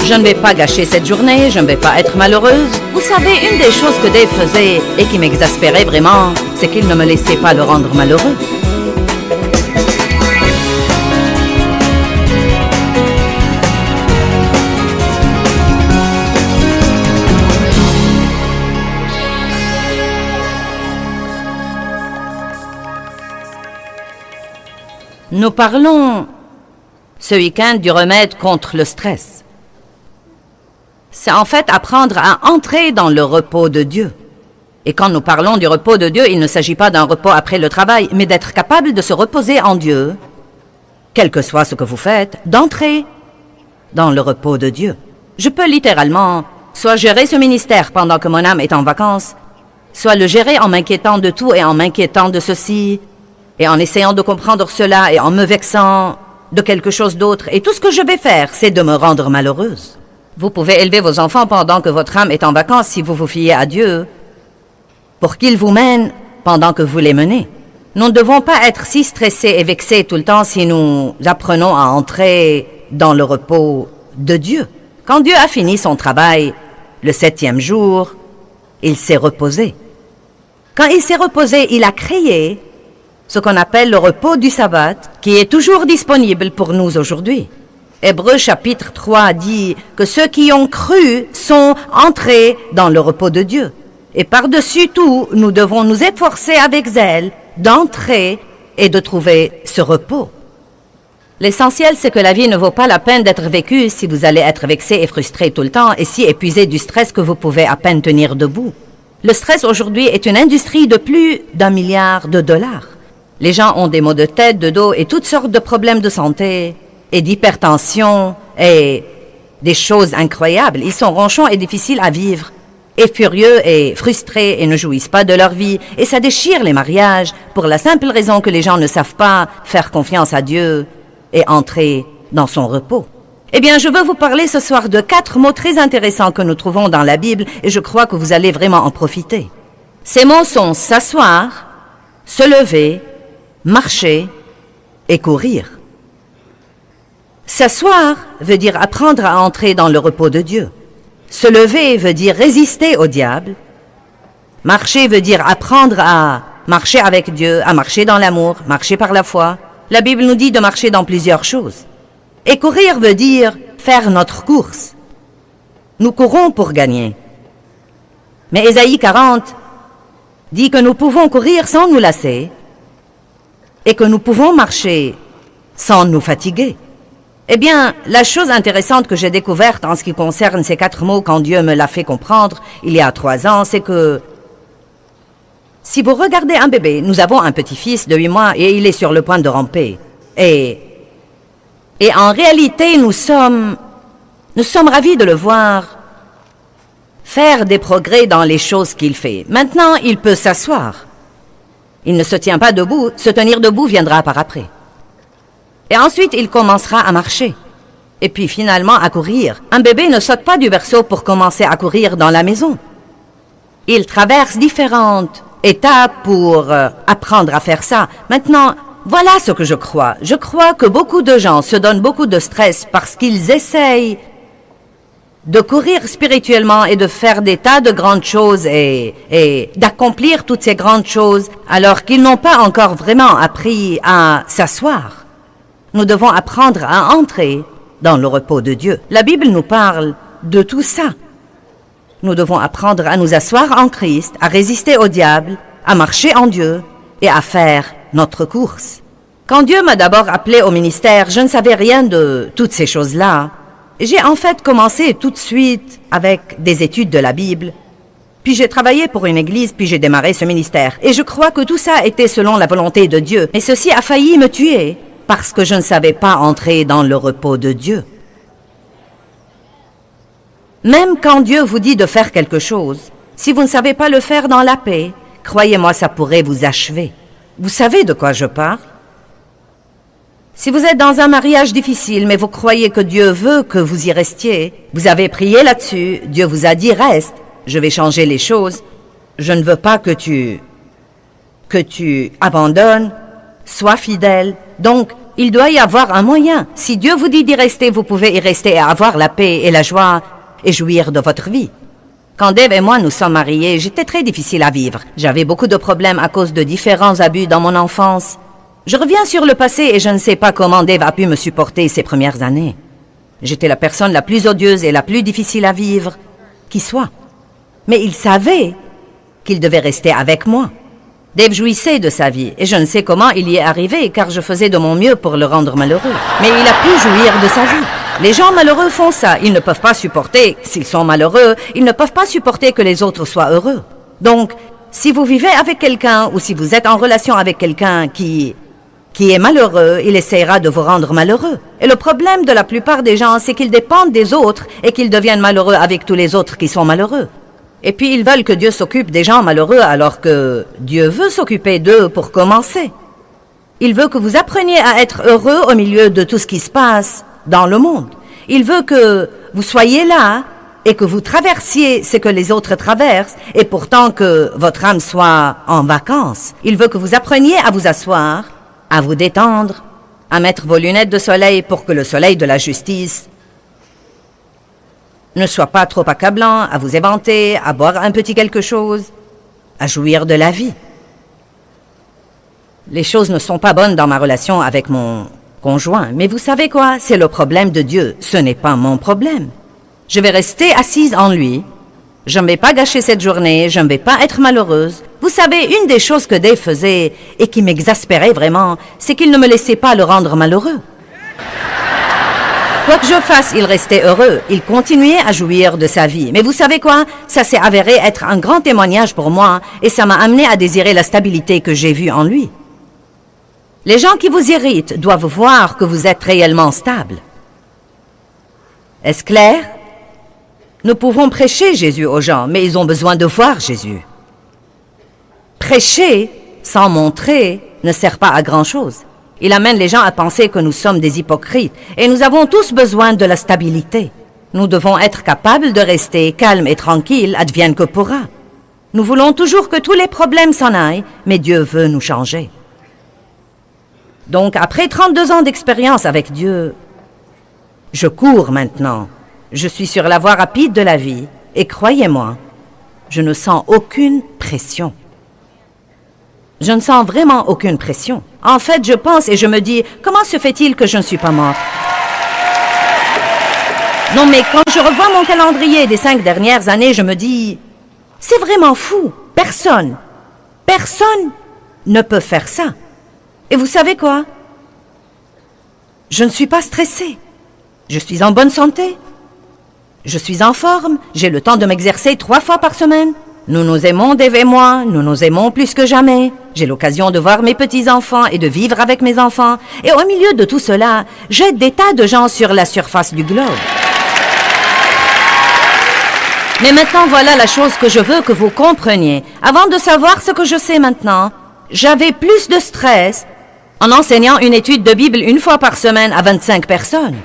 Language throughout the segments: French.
Je ne vais pas gâcher cette journée, je ne vais pas être malheureuse. Vous savez, une des choses que Dave faisait et qui m'exaspérait vraiment, c'est qu'il ne me laissait pas le rendre malheureux. Nous parlons ce week-end du remède contre le stress. C'est en fait apprendre à entrer dans le repos de Dieu. Et quand nous parlons du repos de Dieu, il ne s'agit pas d'un repos après le travail, mais d'être capable de se reposer en Dieu, quel que soit ce que vous faites, d'entrer dans le repos de Dieu. Je peux littéralement soit gérer ce ministère pendant que mon âme est en vacances, soit le gérer en m'inquiétant de tout et en m'inquiétant de ceci, et en essayant de comprendre cela et en me vexant de quelque chose d'autre. Et tout ce que je vais faire, c'est de me rendre malheureuse. Vous pouvez élever vos enfants pendant que votre âme est en vacances si vous vous fiez à Dieu, pour qu'il vous mène pendant que vous les menez. Nous ne devons pas être si stressés et vexés tout le temps si nous apprenons à entrer dans le repos de Dieu. Quand Dieu a fini son travail, le 7e jour, il s'est reposé. Quand il s'est reposé, il a créé ce qu'on appelle le repos du sabbat, qui est toujours disponible pour nous aujourd'hui. Hébreux chapitre 3 dit que ceux qui ont cru sont entrés dans le repos de Dieu. Et par-dessus tout, nous devons nous efforcer avec zèle d'entrer et de trouver ce repos. L'essentiel, c'est que la vie ne vaut pas la peine d'être vécue si vous allez être vexé et frustré tout le temps et si épuisé du stress que vous pouvez à peine tenir debout. Le stress aujourd'hui est une industrie de plus d'1 milliard de dollars. Les gens ont des maux de tête, de dos et toutes sortes de problèmes de santé et d'hypertension et des choses incroyables. Ils sont ronchons et difficiles à vivre, et furieux et frustrés et ne jouissent pas de leur vie. Et ça déchire les mariages pour la simple raison que les gens ne savent pas faire confiance à Dieu et entrer dans son repos. Eh bien, je veux vous parler ce soir de 4 mots très intéressants que nous trouvons dans la Bible et je crois que vous allez vraiment en profiter. Ces mots sont s'asseoir, se lever, marcher et courir. S'asseoir veut dire apprendre à entrer dans le repos de Dieu. Se lever veut dire résister au diable. Marcher veut dire apprendre à marcher avec Dieu, à marcher dans l'amour, marcher par la foi. La Bible nous dit de marcher dans plusieurs choses. Et courir veut dire faire notre course. Nous courons pour gagner. Mais Ésaïe 40 dit que nous pouvons courir sans nous lasser et que nous pouvons marcher sans nous fatiguer. Eh bien, la chose intéressante que j'ai découverte en ce qui concerne ces 4 mots quand Dieu me l'a fait comprendre il y a 3 ans, c'est que si vous regardez un bébé, nous avons un petit-fils de 8 mois et il est sur le point de ramper. Et en réalité, nous sommes ravis de le voir faire des progrès dans les choses qu'il fait. Maintenant, il peut s'asseoir. Il ne se tient pas debout, se tenir debout viendra par après. Et ensuite, il commencera à marcher. Et puis finalement à courir. Un bébé ne saute pas du berceau pour commencer à courir dans la maison. Il traverse différentes étapes pour apprendre à faire ça. Maintenant, voilà ce que je crois. Je crois que beaucoup de gens se donnent beaucoup de stress parce qu'ils essayent de courir spirituellement et de faire des tas de grandes choses et d'accomplir toutes ces grandes choses alors qu'ils n'ont pas encore vraiment appris à s'asseoir. Nous devons apprendre à entrer dans le repos de Dieu. La Bible nous parle de tout ça. Nous devons apprendre à nous asseoir en Christ, à résister au diable, à marcher en Dieu et à faire notre course. Quand Dieu m'a d'abord appelé au ministère, je ne savais rien de toutes ces choses-là. J'ai en fait commencé tout de suite avec des études de la Bible. Puis j'ai travaillé pour une église, puis j'ai démarré ce ministère. Et je crois que tout ça était selon la volonté de Dieu. Mais ceci a failli me tuer parce que je ne savais pas entrer dans le repos de Dieu. Même quand Dieu vous dit de faire quelque chose, si vous ne savez pas le faire dans la paix, croyez-moi, ça pourrait vous achever. Vous savez de quoi je parle? Si vous êtes dans un mariage difficile, mais vous croyez que Dieu veut que vous y restiez, vous avez prié là-dessus, Dieu vous a dit « Reste, je vais changer les choses, je ne veux pas que tu abandonnes, sois fidèle. » Donc, il doit y avoir un moyen. Si Dieu vous dit d'y rester, vous pouvez y rester et avoir la paix et la joie et jouir de votre vie. Quand Dave et moi nous sommes mariés, j'étais très difficile à vivre. J'avais beaucoup de problèmes à cause de différents abus dans mon enfance. Je reviens sur le passé et je ne sais pas comment Dave a pu me supporter ces premières années. J'étais la personne la plus odieuse et la plus difficile à vivre qui soit. Mais il savait qu'il devait rester avec moi. Dave jouissait de sa vie et je ne sais comment il y est arrivé car je faisais de mon mieux pour le rendre malheureux. Mais il a pu jouir de sa vie. Les gens malheureux font ça. Ils ne peuvent pas supporter, s'ils sont malheureux, ils ne peuvent pas supporter que les autres soient heureux. Donc, si vous vivez avec quelqu'un ou si vous êtes en relation avec quelqu'un qui est malheureux, il essaiera de vous rendre malheureux. Et le problème de la plupart des gens, c'est qu'ils dépendent des autres et qu'ils deviennent malheureux avec tous les autres qui sont malheureux. Et puis ils veulent que Dieu s'occupe des gens malheureux alors que Dieu veut s'occuper d'eux pour commencer. Il veut que vous appreniez à être heureux au milieu de tout ce qui se passe dans le monde. Il veut que vous soyez là et que vous traversiez ce que les autres traversent et pourtant que votre âme soit en vacances. Il veut que vous appreniez à vous asseoir, à vous détendre, à mettre vos lunettes de soleil pour que le soleil de la justice ne soit pas trop accablant, à vous éventer, à boire un petit quelque chose, à jouir de la vie. Les choses ne sont pas bonnes dans ma relation avec mon conjoint, mais vous savez quoi? C'est le problème de Dieu, ce n'est pas mon problème. Je vais rester assise en lui, je ne vais pas gâcher cette journée, je ne vais pas être malheureuse. Vous savez, une des choses que Dave faisait et qui m'exaspérait vraiment, c'est qu'il ne me laissait pas le rendre malheureux. Quoi que je fasse, il restait heureux. Il continuait à jouir de sa vie. Mais vous savez quoi? Ça s'est avéré être un grand témoignage pour moi et ça m'a amené à désirer la stabilité que j'ai vue en lui. Les gens qui vous irritent doivent voir que vous êtes réellement stable. Est-ce clair? Nous pouvons prêcher Jésus aux gens, mais ils ont besoin de voir Jésus. Prêcher sans montrer ne sert pas à grand-chose. Il amène les gens à penser que nous sommes des hypocrites et nous avons tous besoin de la stabilité. Nous devons être capables de rester calmes et tranquilles, advienne que pourra. Nous voulons toujours que tous les problèmes s'en aillent, mais Dieu veut nous changer. Donc, après 32 ans d'expérience avec Dieu, je cours maintenant. Je suis sur la voie rapide de la vie et croyez-moi, je ne sens aucune pression. Je ne sens vraiment aucune pression. En fait, je pense et je me dis, comment se fait-il que je ne suis pas morte? Non, mais quand je revois mon calendrier des 5 dernières années, je me dis, c'est vraiment fou. Personne ne peut faire ça. Et vous savez quoi? Je ne suis pas stressée. Je suis en bonne santé. Je suis en forme. J'ai le temps de m'exercer 3 fois par semaine. Nous nous aimons, Dave et moi, nous nous aimons plus que jamais. J'ai l'occasion de voir mes petits-enfants et de vivre avec mes enfants. Et au milieu de tout cela, j'aide des tas de gens sur la surface du globe. Mais maintenant, voilà la chose que je veux que vous compreniez. Avant de savoir ce que je sais maintenant, j'avais plus de stress en enseignant une étude de Bible 1 fois par semaine à 25 personnes.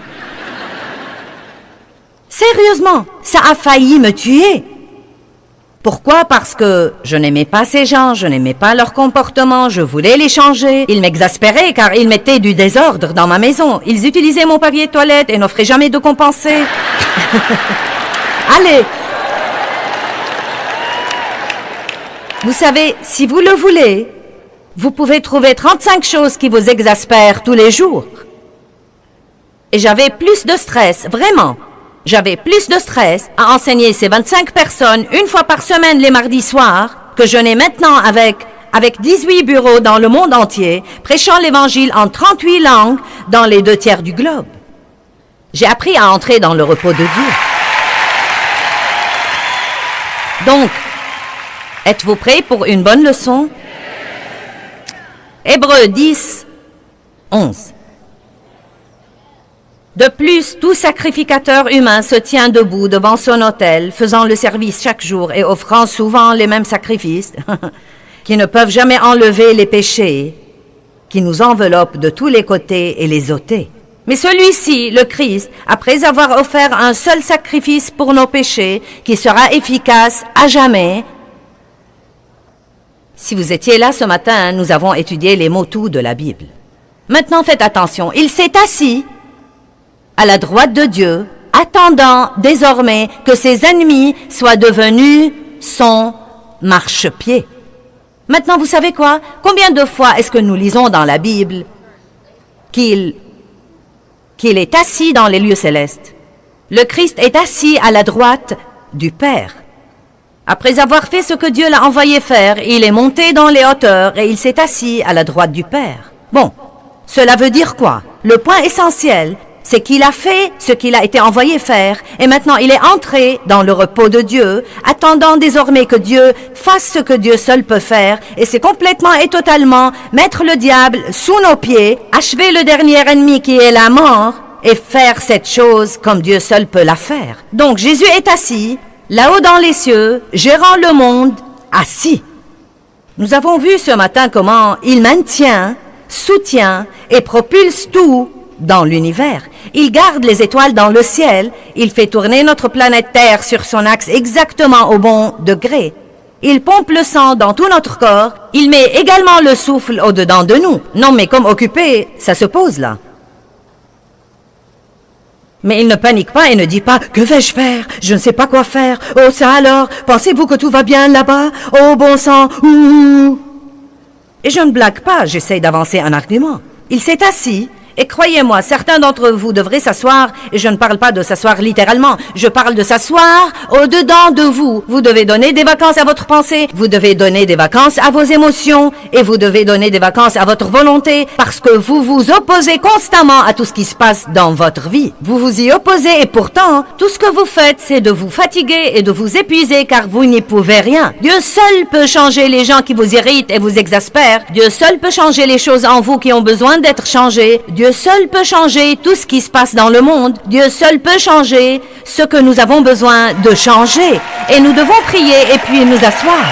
Sérieusement, ça a failli me tuer. Pourquoi? Parce que je n'aimais pas ces gens, je n'aimais pas leur comportement, je voulais les changer. Ils m'exaspéraient car ils mettaient du désordre dans ma maison. Ils utilisaient mon papier de toilette et n'offraient jamais de compensé. Allez! Vous savez, si vous le voulez, vous pouvez trouver 35 choses qui vous exaspèrent tous les jours. Et j'avais plus de stress, vraiment. J'avais plus de stress à enseigner ces 25 personnes 1 fois par semaine les mardis soirs que je n'ai maintenant avec 18 bureaux dans le monde entier, prêchant l'Évangile en 38 langues dans les 2 tiers du globe. J'ai appris à entrer dans le repos de Dieu. Donc, êtes-vous prêts pour une bonne leçon? Hébreux 10, 11. De plus, tout sacrificateur humain se tient debout devant son autel, faisant le service chaque jour et offrant souvent les mêmes sacrifices, qui ne peuvent jamais enlever les péchés, qui nous enveloppent de tous les côtés et les ôter. Mais celui-ci, le Christ, après avoir offert un seul sacrifice pour nos péchés, qui sera efficace à jamais. Si vous étiez là ce matin, nous avons étudié les mots tout de la Bible. Maintenant faites attention, il s'est assis à la droite de Dieu, attendant désormais que ses ennemis soient devenus son marchepied. Maintenant, vous savez quoi? Combien de fois est-ce que nous lisons dans la Bible qu'il est assis dans les lieux célestes? Le Christ est assis à la droite du Père. Après avoir fait ce que Dieu l'a envoyé faire, il est monté dans les hauteurs et il s'est assis à la droite du Père. Bon, cela veut dire quoi? Le point essentiel, c'est qu'il a fait ce qu'il a été envoyé faire et maintenant il est entré dans le repos de Dieu, attendant désormais que Dieu fasse ce que Dieu seul peut faire et c'est complètement et totalement mettre le diable sous nos pieds, achever le dernier ennemi qui est la mort et faire cette chose comme Dieu seul peut la faire. Donc Jésus est assis, là-haut dans les cieux, gérant le monde, assis. Nous avons vu ce matin comment il maintient, soutient et propulse tout dans l'univers. Il garde les étoiles dans le ciel, il fait tourner notre planète Terre sur son axe exactement au bon degré. Il pompe le sang dans tout notre corps, il met également le souffle au-dedans de nous. Non mais comme occupé, ça se pose là. Mais il ne panique pas et ne dit pas « Que vais-je faire? Je ne sais pas quoi faire. Oh ça alors? Pensez-vous que tout va bien là-bas? Oh bon sang, ouh !» Et je ne blague pas, j'essaye d'avancer un argument. Il s'est assis, et croyez-moi, certains d'entre vous devraient s'asseoir, et je ne parle pas de s'asseoir littéralement, je parle de s'asseoir au-dedans de vous. Vous devez donner des vacances à votre pensée, vous devez donner des vacances à vos émotions, et vous devez donner des vacances à votre volonté, parce que vous vous opposez constamment à tout ce qui se passe dans votre vie. Vous vous y opposez, et pourtant, tout ce que vous faites, c'est de vous fatiguer et de vous épuiser, car vous n'y pouvez rien. Dieu seul peut changer les gens qui vous irritent et vous exaspèrent. Dieu seul peut changer les choses en vous qui ont besoin d'être changées. Dieu seul peut changer tout ce qui se passe dans le monde. Dieu seul peut changer ce que nous avons besoin de changer. Et nous devons prier et puis nous asseoir.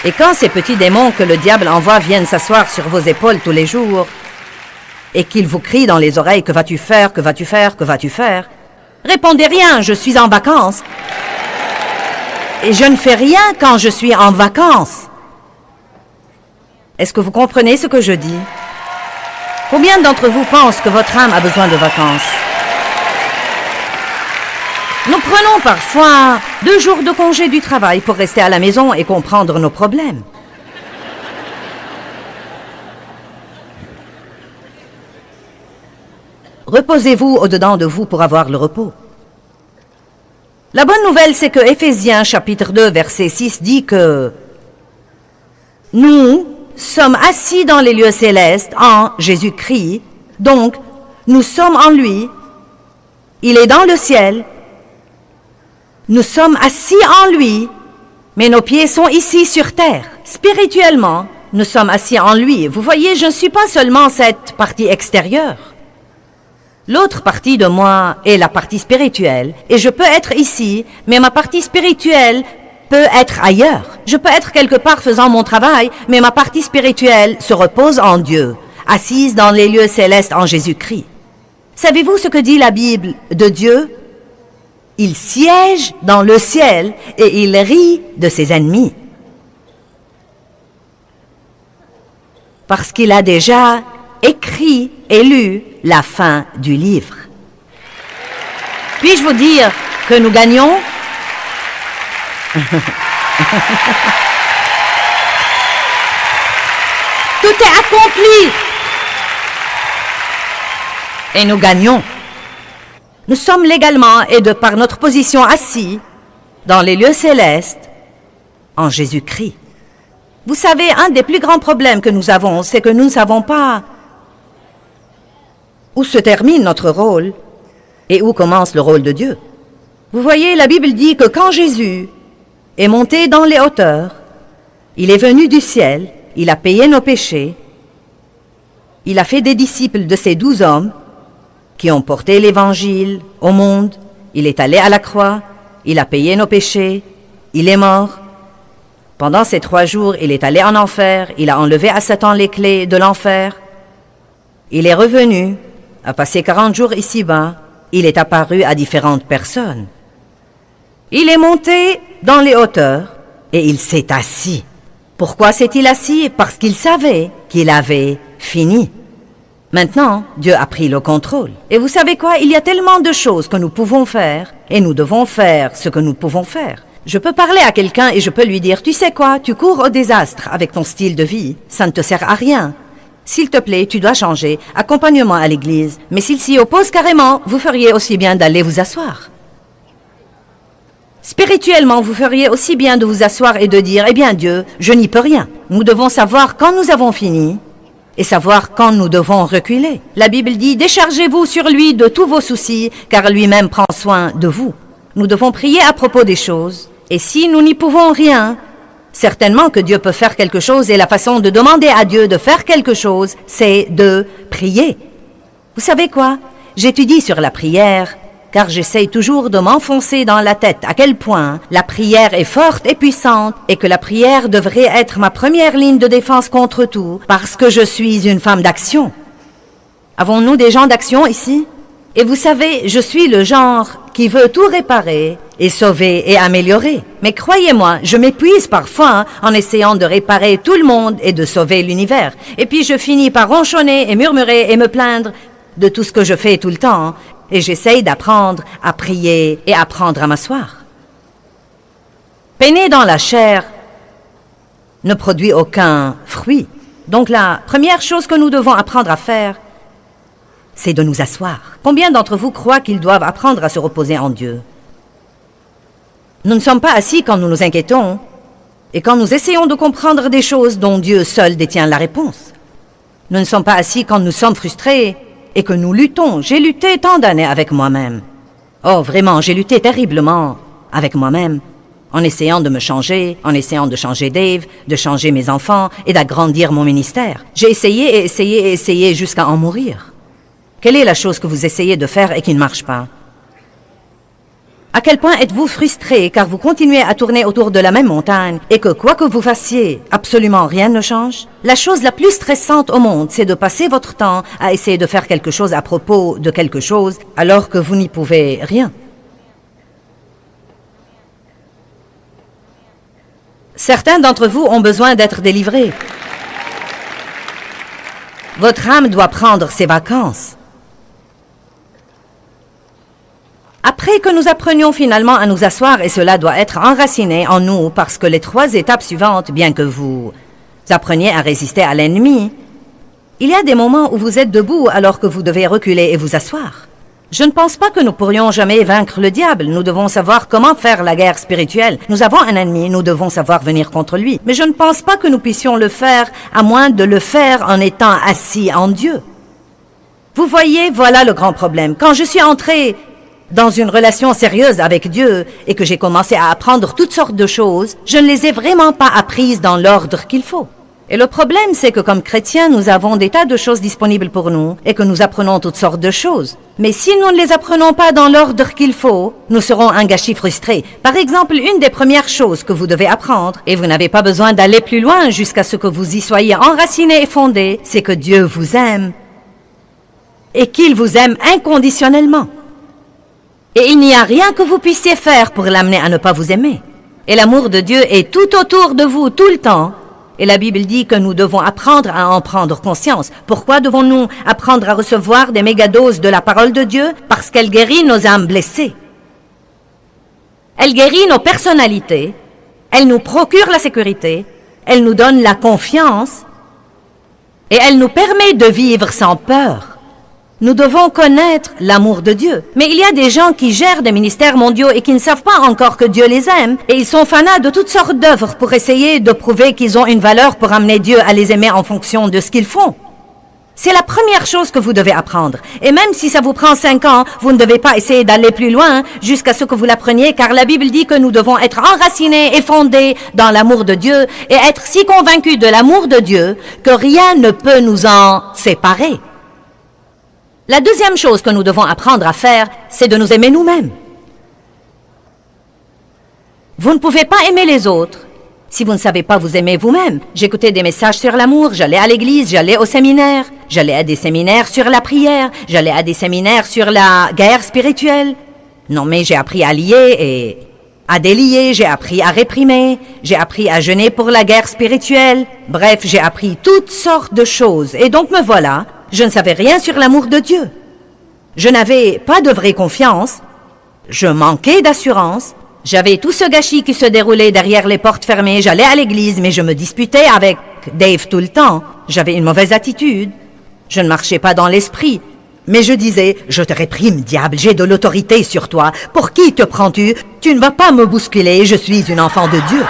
Et quand ces petits démons que le diable envoie viennent s'asseoir sur vos épaules tous les jours et qu'ils vous crient dans les oreilles « Que vas-tu faire? Que vas-tu faire? Que vas-tu faire ?» Répondez rien, je suis en vacances. Et je ne fais rien quand je suis en vacances. Est-ce que vous comprenez ce que je dis? Combien d'entre vous pensent que votre âme a besoin de vacances? Nous prenons parfois 2 jours de congé du travail pour rester à la maison et comprendre nos problèmes. Reposez-vous au-dedans de vous pour avoir le repos. La bonne nouvelle, c'est que Éphésiens chapitre 2, verset 6 dit que nous sommes assis dans les lieux célestes en Jésus-Christ, donc nous sommes en lui, il est dans le ciel, nous sommes assis en lui, mais nos pieds sont ici sur terre. Spirituellement, nous sommes assis en lui. Vous voyez, je ne suis pas seulement cette partie extérieure. L'autre partie de moi est la partie spirituelle, et je peux être ici, mais ma partie spirituelle peut être ailleurs. Je peux être quelque part faisant mon travail, mais ma partie spirituelle se repose en Dieu, assise dans les lieux célestes en Jésus-Christ. Savez-vous ce que dit la Bible de Dieu? Il siège dans le ciel et il rit de ses ennemis. Parce qu'il a déjà écrit et lu la fin du livre. Puis-je vous dire que nous gagnons? Tout est accompli. Et nous gagnons. Nous sommes légalement et de par notre position assis dans les lieux célestes en Jésus-Christ. Vous savez, un des plus grands problèmes que nous avons, c'est que nous ne savons pas où se termine notre rôle et où commence le rôle de Dieu. Vous voyez, la Bible dit que quand Jésus est monté dans les hauteurs, il est venu du ciel, il a payé nos péchés, il a fait des disciples de ces 12 hommes qui ont porté l'évangile au monde, il est allé à la croix, il a payé nos péchés, il est mort. Pendant ces 3 jours, il est allé en enfer, il a enlevé à Satan les clés de l'enfer. Il est revenu, a passé 40 jours ici-bas, il est apparu à différentes personnes. Il est monté dans les hauteurs, et il s'est assis. Pourquoi s'est-il assis? Parce qu'il savait qu'il avait fini. Maintenant, Dieu a pris le contrôle. Et vous savez quoi? Il y a tellement de choses que nous pouvons faire, et nous devons faire ce que nous pouvons faire. Je peux parler à quelqu'un et je peux lui dire, tu sais quoi, tu cours au désastre avec ton style de vie, ça ne te sert à rien. S'il te plaît, tu dois changer, accompagne-moi à l'église. Mais s'il s'y oppose carrément, vous feriez aussi bien d'aller vous asseoir. Spirituellement, vous feriez aussi bien de vous asseoir et de dire, eh bien Dieu, je n'y peux rien. Nous devons savoir quand nous avons fini et savoir quand nous devons reculer. La Bible dit, déchargez-vous sur lui de tous vos soucis, car lui-même prend soin de vous. Nous devons prier à propos des choses, et si nous n'y pouvons rien, certainement que Dieu peut faire quelque chose, et la façon de demander à Dieu de faire quelque chose, c'est de prier. Vous savez quoi? J'étudie sur la prière, car j'essaye toujours de m'enfoncer dans la tête à quel point la prière est forte et puissante et que la prière devrait être ma première ligne de défense contre tout parce que je suis une femme d'action. Avons-nous des gens d'action ici? Et vous savez, je suis le genre qui veut tout réparer et sauver et améliorer. Mais croyez-moi, je m'épuise parfois en essayant de réparer tout le monde et de sauver l'univers. Et puis je finis par ronchonner et murmurer et me plaindre de tout ce que je fais tout le temps. Et j'essaye d'apprendre à prier et apprendre à m'asseoir. Peiner dans la chair ne produit aucun fruit. Donc la première chose que nous devons apprendre à faire, c'est de nous asseoir. Combien d'entre vous croient qu'ils doivent apprendre à se reposer en Dieu? Nous ne sommes pas assis quand nous nous inquiétons et quand nous essayons de comprendre des choses dont Dieu seul détient la réponse. Nous ne sommes pas assis quand nous sommes frustrés et que nous luttons. J'ai lutté tant d'années avec moi-même. Oh, vraiment, j'ai lutté terriblement avec moi-même, en essayant de me changer, en essayant de changer Dave, de changer mes enfants et d'agrandir mon ministère. J'ai essayé et essayé et essayé jusqu'à en mourir. Quelle est la chose que vous essayez de faire et qui ne marche pas? À quel point êtes-vous frustré car vous continuez à tourner autour de la même montagne et que quoi que vous fassiez, absolument rien ne change? La chose la plus stressante au monde, c'est de passer votre temps à essayer de faire quelque chose à propos de quelque chose alors que vous n'y pouvez rien. Certains d'entre vous ont besoin d'être délivrés. Votre âme doit prendre ses vacances. Après que nous apprenions finalement à nous asseoir, et cela doit être enraciné en nous parce que les 3 étapes suivantes, bien que vous appreniez à résister à l'ennemi, il y a des moments où vous êtes debout alors que vous devez reculer et vous asseoir. Je ne pense pas que nous pourrions jamais vaincre le diable. Nous devons savoir comment faire la guerre spirituelle. Nous avons un ennemi, nous devons savoir venir contre lui. Mais je ne pense pas que nous puissions le faire à moins de le faire en étant assis en Dieu. Vous voyez, voilà le grand problème. Quand je suis entrée dans une relation sérieuse avec Dieu et que j'ai commencé à apprendre toutes sortes de choses, je ne les ai vraiment pas apprises dans l'ordre qu'il faut. Et le problème, c'est que comme chrétiens, nous avons des tas de choses disponibles pour nous et que nous apprenons toutes sortes de choses. Mais si nous ne les apprenons pas dans l'ordre qu'il faut, nous serons un gâchis frustré. Par exemple, une des premières choses que vous devez apprendre, et vous n'avez pas besoin d'aller plus loin jusqu'à ce que vous y soyez enraciné et fondé, c'est que Dieu vous aime et qu'il vous aime inconditionnellement. Et il n'y a rien que vous puissiez faire pour l'amener à ne pas vous aimer. Et l'amour de Dieu est tout autour de vous, tout le temps. Et la Bible dit que nous devons apprendre à en prendre conscience. Pourquoi devons-nous apprendre à recevoir des mégadoses de la parole de Dieu? Parce qu'elle guérit nos âmes blessées. Elle guérit nos personnalités. Elle nous procure la sécurité. Elle nous donne la confiance. Et elle nous permet de vivre sans peur. Nous devons connaître l'amour de Dieu. Mais il y a des gens qui gèrent des ministères mondiaux et qui ne savent pas encore que Dieu les aime. Et ils sont fanats de toutes sortes d'œuvres pour essayer de prouver qu'ils ont une valeur pour amener Dieu à les aimer en fonction de ce qu'ils font. C'est la première chose que vous devez apprendre. Et même si ça vous prend 5 ans, vous ne devez pas essayer d'aller plus loin jusqu'à ce que vous l'appreniez, car la Bible dit que nous devons être enracinés et fondés dans l'amour de Dieu et être si convaincus de l'amour de Dieu que rien ne peut nous en séparer. La deuxième chose que nous devons apprendre à faire, c'est de nous aimer nous-mêmes. Vous ne pouvez pas aimer les autres si vous ne savez pas vous aimer vous-même. J'écoutais des messages sur l'amour, j'allais à l'église, j'allais au séminaire, j'allais à des séminaires sur la prière, j'allais à des séminaires sur la guerre spirituelle. Non, mais j'ai appris à lier et à délier, j'ai appris à réprimer, j'ai appris à jeûner pour la guerre spirituelle. Bref, j'ai appris toutes sortes de choses. Et donc me voilà, je ne savais rien sur l'amour de Dieu. Je n'avais pas de vraie confiance, je manquais d'assurance, j'avais tout ce gâchis qui se déroulait derrière les portes fermées, j'allais à l'église, mais je me disputais avec Dave tout le temps. J'avais une mauvaise attitude, je ne marchais pas dans l'esprit. Mais je disais, je te réprime, diable, j'ai de l'autorité sur toi. Pour qui te prends-tu? Tu ne vas pas me bousculer, je suis une enfant de Dieu.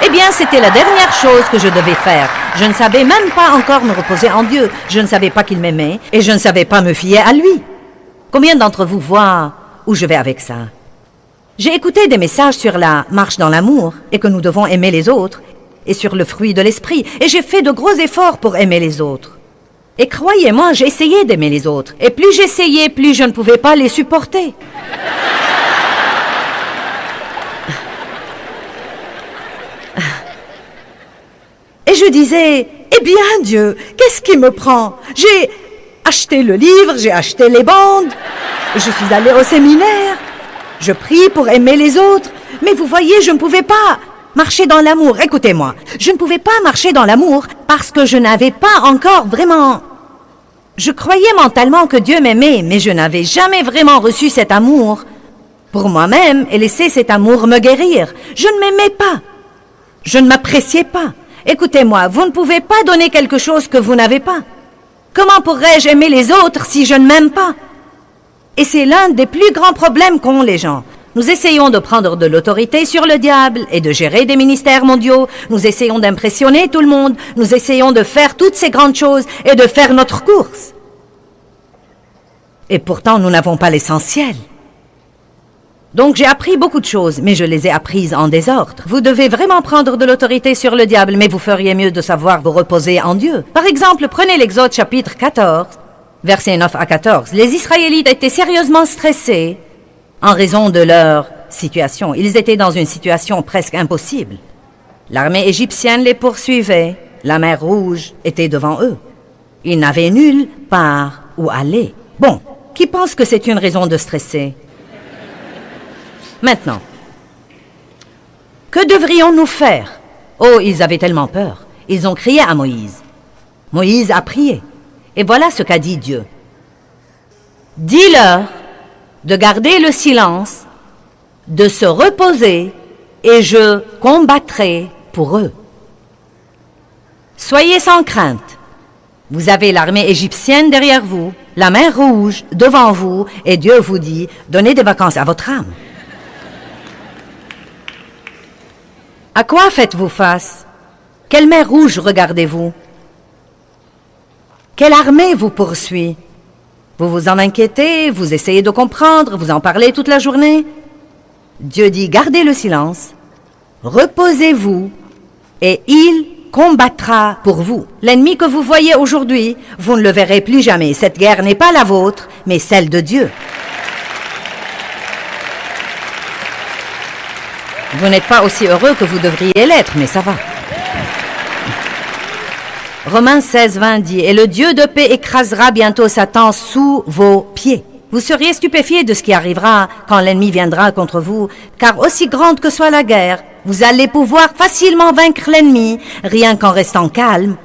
Eh bien, c'était la dernière chose que je devais faire. Je ne savais même pas encore me reposer en Dieu. Je ne savais pas qu'il m'aimait et je ne savais pas me fier à lui. Combien d'entre vous voient où je vais avec ça? J'ai écouté des messages sur la marche dans l'amour et que nous devons aimer les autres et sur le fruit de l'esprit et j'ai fait de gros efforts pour aimer les autres. Et croyez-moi, j'ai essayé d'aimer les autres. Et plus j'essayais, plus je ne pouvais pas les supporter. Et je disais, eh bien Dieu, qu'est-ce qui me prend? J'ai acheté le livre, j'ai acheté les bandes, je suis allée au séminaire, je prie pour aimer les autres. Mais vous voyez, je ne pouvais pas marcher dans l'amour. Écoutez-moi, je ne pouvais pas marcher dans l'amour parce que je n'avais pas encore vraiment... Je croyais mentalement que Dieu m'aimait, mais je n'avais jamais vraiment reçu cet amour pour moi-même et laissé cet amour me guérir. Je ne m'aimais pas. Je ne m'appréciais pas. Écoutez-moi, vous ne pouvez pas donner quelque chose que vous n'avez pas. Comment pourrais-je aimer les autres si je ne m'aime pas? Et c'est l'un des plus grands problèmes qu'ont les gens. Nous essayons de prendre de l'autorité sur le diable et de gérer des ministères mondiaux. Nous essayons d'impressionner tout le monde. Nous essayons de faire toutes ces grandes choses et de faire notre course. Et pourtant, nous n'avons pas l'essentiel. Donc j'ai appris beaucoup de choses, mais je les ai apprises en désordre. Vous devez vraiment prendre de l'autorité sur le diable, mais vous feriez mieux de savoir vous reposer en Dieu. Par exemple, prenez l'Exode chapitre 14, versets 9 à 14. Les Israélites étaient sérieusement stressés en raison de leur situation. Ils étaient dans une situation presque impossible. L'armée égyptienne les poursuivait. La mer Rouge était devant eux. Ils n'avaient nulle part où aller. Bon, qui pense que c'est une raison de stresser? Maintenant, que devrions-nous faire? Oh, ils avaient tellement peur. Ils ont crié à Moïse. Moïse a prié. Et voilà ce qu'a dit Dieu. Dis-leur de garder le silence, de se reposer, et je combattrai pour eux. Soyez sans crainte. Vous avez l'armée égyptienne derrière vous, la mer Rouge devant vous, et Dieu vous dit, donnez des vacances à votre âme. À quoi faites-vous face? Quelle mer Rouge regardez-vous? Quelle armée vous poursuit? Vous vous en inquiétez, vous essayez de comprendre, vous en parlez toute la journée. Dieu dit, gardez le silence, reposez-vous, et il combattra pour vous. L'ennemi que vous voyez aujourd'hui, vous ne le verrez plus jamais. Cette guerre n'est pas la vôtre, mais celle de Dieu. Vous n'êtes pas aussi heureux que vous devriez l'être, mais ça va. Romains 16, 20 dit, « Et le Dieu de paix écrasera bientôt Satan sous vos pieds. » Vous seriez stupéfiés de ce qui arrivera quand l'ennemi viendra contre vous, car aussi grande que soit la guerre, vous allez pouvoir facilement vaincre l'ennemi, rien qu'en restant calme,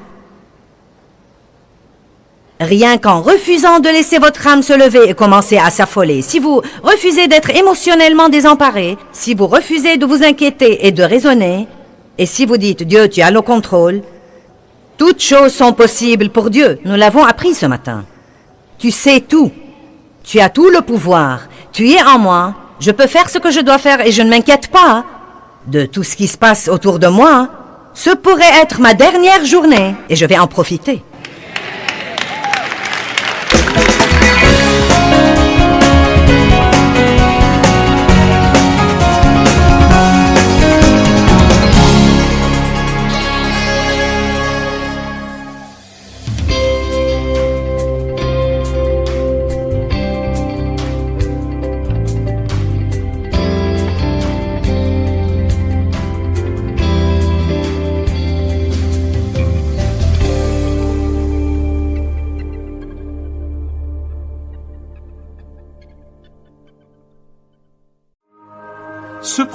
rien qu'en refusant de laisser votre âme se lever et commencer à s'affoler. Si vous refusez d'être émotionnellement désemparé, si vous refusez de vous inquiéter et de raisonner, et si vous dites « Dieu, tu as le contrôle », toutes choses sont possibles pour Dieu. Nous l'avons appris ce matin. Tu sais tout. Tu as tout le pouvoir. Tu es en moi. Je peux faire ce que je dois faire et je ne m'inquiète pas de tout ce qui se passe autour de moi. Ce pourrait être ma dernière journée et je vais en profiter.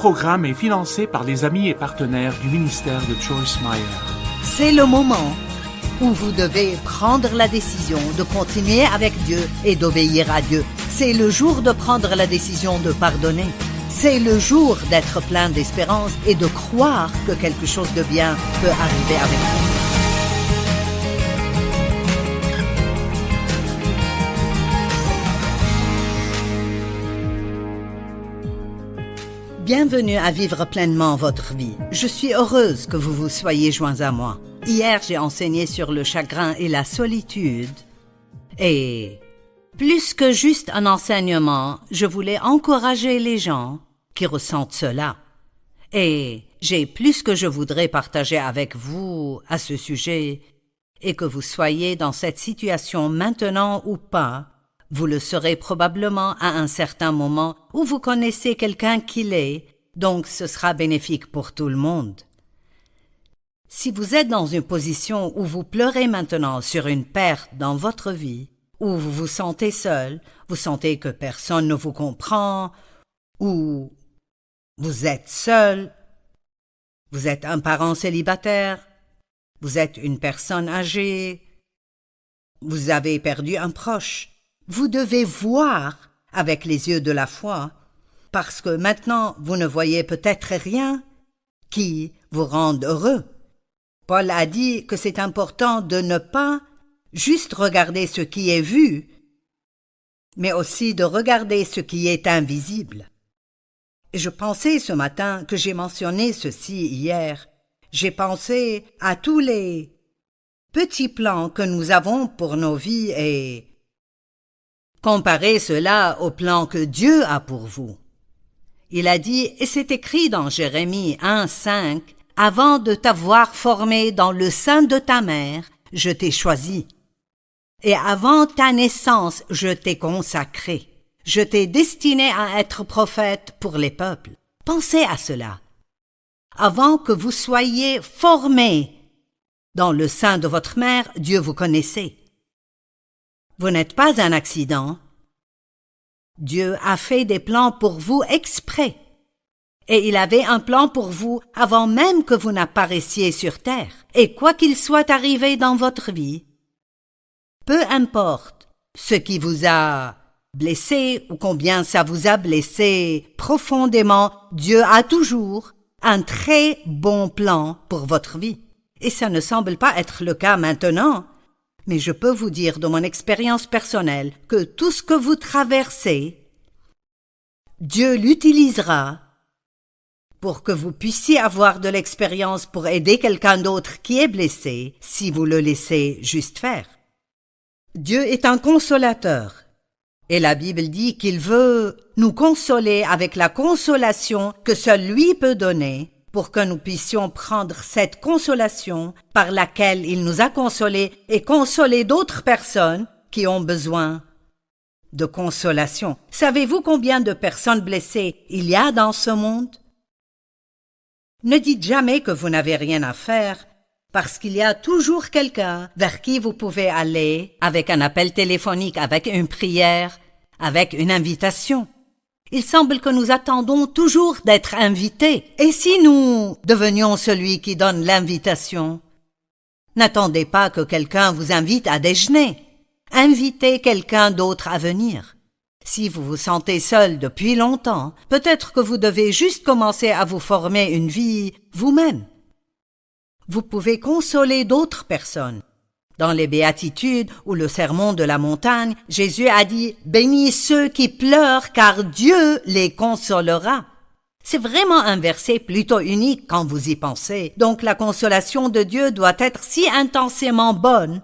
programme est financé par les amis et partenaires du ministère de Joyce Meyer. C'est le moment où vous devez prendre la décision de continuer avec Dieu et d'obéir à Dieu. C'est le jour de prendre la décision de pardonner. C'est le jour d'être plein d'espérance et de croire que quelque chose de bien peut arriver avec vous. Bienvenue à vivre pleinement votre vie. Je suis heureuse que vous vous soyez joints à moi. Hier, j'ai enseigné sur le chagrin et la solitude. Et plus que juste un enseignement, je voulais encourager les gens qui ressentent cela. Et j'ai plus que je voudrais partager avec vous à ce sujet, et que vous soyez dans cette situation maintenant ou pas, vous le serez probablement à un certain moment où vous connaissez quelqu'un qui l'est, donc ce sera bénéfique pour tout le monde. Si vous êtes dans une position où vous pleurez maintenant sur une perte dans votre vie, où vous vous sentez seul, vous sentez que personne ne vous comprend, ou vous êtes seul, vous êtes un parent célibataire, vous êtes une personne âgée, vous avez perdu un proche, vous devez voir avec les yeux de la foi, parce que maintenant vous ne voyez peut-être rien qui vous rende heureux. Paul a dit que c'est important de ne pas juste regarder ce qui est vu, mais aussi de regarder ce qui est invisible. Et je pensais ce matin que j'ai mentionné ceci hier. J'ai pensé à tous les petits plans que nous avons pour nos vies et comparez cela au plan que Dieu a pour vous. Il a dit, et c'est écrit dans Jérémie 1:5, « Avant de t'avoir formé dans le sein de ta mère, je t'ai choisi. Et avant ta naissance, je t'ai consacré. Je t'ai destiné à être prophète pour les peuples. » Pensez à cela. Avant que vous soyez formés dans le sein de votre mère, Dieu vous connaissait. Vous n'êtes pas un accident. Dieu a fait des plans pour vous exprès. Et il avait un plan pour vous avant même que vous n'apparaissiez sur terre. Et quoi qu'il soit arrivé dans votre vie, peu importe ce qui vous a blessé ou combien ça vous a blessé profondément, Dieu a toujours un très bon plan pour votre vie. Et ça ne semble pas être le cas maintenant, mais je peux vous dire de mon expérience personnelle que tout ce que vous traversez, Dieu l'utilisera pour que vous puissiez avoir de l'expérience pour aider quelqu'un d'autre qui est blessé si vous le laissez juste faire. Dieu est un consolateur et la Bible dit qu'il veut nous consoler avec la consolation que seul lui peut donner pour que nous puissions prendre cette consolation par laquelle il nous a consolés et consoler d'autres personnes qui ont besoin de consolation. Savez-vous combien de personnes blessées il y a dans ce monde? Ne dites jamais que vous n'avez rien à faire, parce qu'il y a toujours quelqu'un vers qui vous pouvez aller avec un appel téléphonique, avec une prière, avec une invitation. Il semble que nous attendons toujours d'être invités. Et si nous devenions celui qui donne l'invitation? N'attendez pas que quelqu'un vous invite à déjeuner. Invitez quelqu'un d'autre à venir. Si vous vous sentez seul depuis longtemps, peut-être que vous devez juste commencer à vous former une vie vous-même. Vous pouvez consoler d'autres personnes. Dans les Béatitudes ou le Sermon de la montagne, Jésus a dit « Bénis ceux qui pleurent, car Dieu les consolera ». C'est vraiment un verset plutôt unique quand vous y pensez. Donc la consolation de Dieu doit être si intensément bonne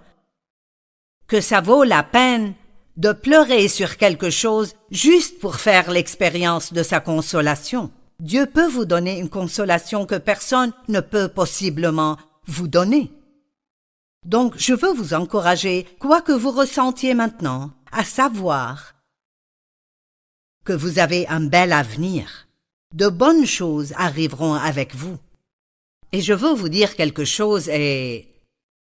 que ça vaut la peine de pleurer sur quelque chose juste pour faire l'expérience de sa consolation. Dieu peut vous donner une consolation que personne ne peut possiblement vous donner. Donc, je veux vous encourager, quoi que vous ressentiez maintenant, à savoir que vous avez un bel avenir. De bonnes choses arriveront avec vous. Et je veux vous dire quelque chose et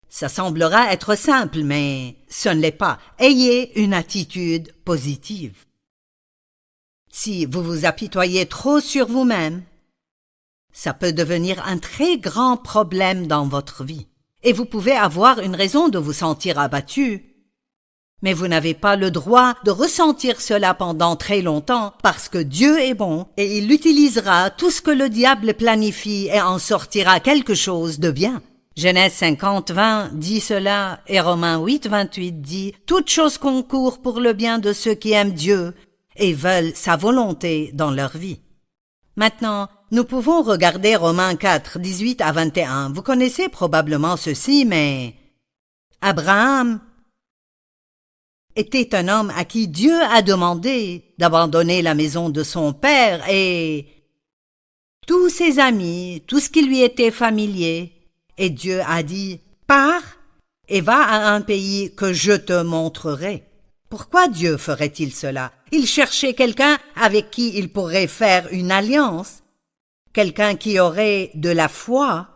ça semblera être simple, mais ce ne l'est pas. Ayez une attitude positive. Si vous vous apitoyez trop sur vous-même, ça peut devenir un très grand problème dans votre vie. Et vous pouvez avoir une raison de vous sentir abattu. Mais vous n'avez pas le droit de ressentir cela pendant très longtemps parce que Dieu est bon et il utilisera tout ce que le diable planifie et en sortira quelque chose de bien. Genèse 50:20 dit cela et Romains 8:28 dit « Toute chose concourt pour le bien de ceux qui aiment Dieu et veulent sa volonté dans leur vie. » Maintenant, nous pouvons regarder Romains 4:18-21. Vous connaissez probablement ceci, mais Abraham était un homme à qui Dieu a demandé d'abandonner la maison de son père et tous ses amis, tout ce qui lui était familier. Et Dieu a dit, « Pars et va à un pays que je te montrerai. » Pourquoi Dieu ferait-il cela? Il cherchait quelqu'un avec qui il pourrait faire une alliance, quelqu'un qui aurait de la foi,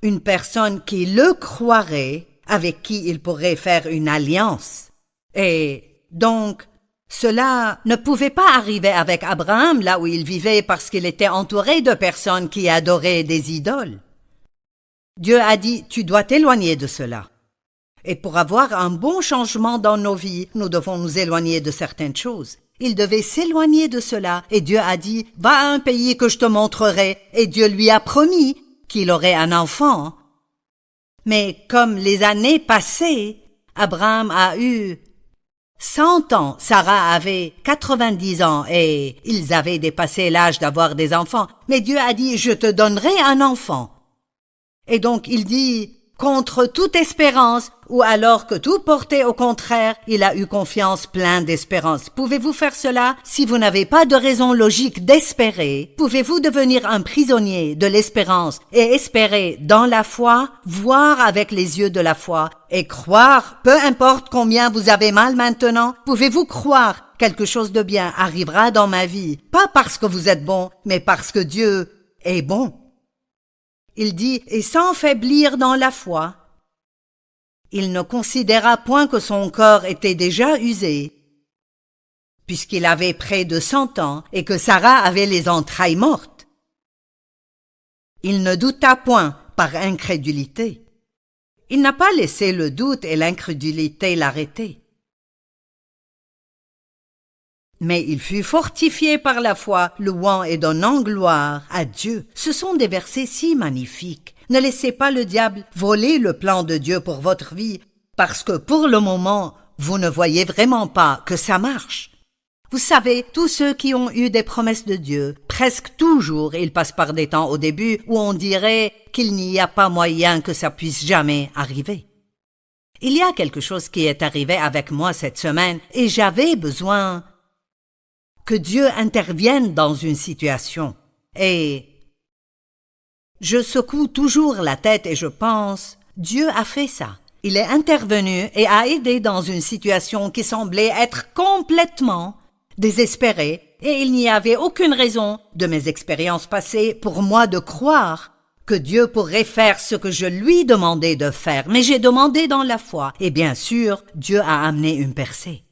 une personne qui le croirait, avec qui il pourrait faire une alliance. Et donc, cela ne pouvait pas arriver avec Abraham là où il vivait parce qu'il était entouré de personnes qui adoraient des idoles. Dieu a dit, tu dois t'éloigner de cela. Et pour avoir un bon changement dans nos vies, nous devons nous éloigner de certaines choses. Il devait s'éloigner de cela et Dieu a dit, va à un pays que je te montrerai. Et Dieu lui a promis qu'il aurait un enfant. Mais comme les années passaient, Abraham a eu 100 ans, Sarah avait 90 ans et ils avaient dépassé l'âge d'avoir des enfants. Mais Dieu a dit, je te donnerai un enfant. Et donc il dit, contre toute espérance, ou alors que tout portait au contraire, il a eu confiance plein d'espérance. Pouvez-vous faire cela si vous n'avez pas de raison logique d'espérer? Pouvez-vous devenir un prisonnier de l'espérance et espérer dans la foi, voir avec les yeux de la foi et croire, peu importe combien vous avez mal maintenant? Pouvez-vous croire quelque chose de bien arrivera dans ma vie, pas parce que vous êtes bon, mais parce que Dieu est bon? Il dit, et sans faiblir dans la foi. Il ne considéra point que son corps était déjà usé, puisqu'il avait près de 100 ans et que Sarah avait les entrailles mortes. Il ne douta point par incrédulité. Il n'a pas laissé le doute et l'incrédulité l'arrêter. Mais il fut fortifié par la foi, louant et donnant gloire à Dieu. Ce sont des versets si magnifiques. Ne laissez pas le diable voler le plan de Dieu pour votre vie, parce que pour le moment, vous ne voyez vraiment pas que ça marche. Vous savez, tous ceux qui ont eu des promesses de Dieu, presque toujours, ils passent par des temps au début où on dirait qu'il n'y a pas moyen que ça puisse jamais arriver. Il y a quelque chose qui est arrivé avec moi cette semaine et j'avais besoin que Dieu intervienne dans une situation. Et je secoue toujours la tête et je pense, Dieu a fait ça. Il est intervenu et a aidé dans une situation qui semblait être complètement désespérée et il n'y avait aucune raison de mes expériences passées pour moi de croire que Dieu pourrait faire ce que je lui demandais de faire. Mais j'ai demandé dans la foi et bien sûr, Dieu a amené une percée.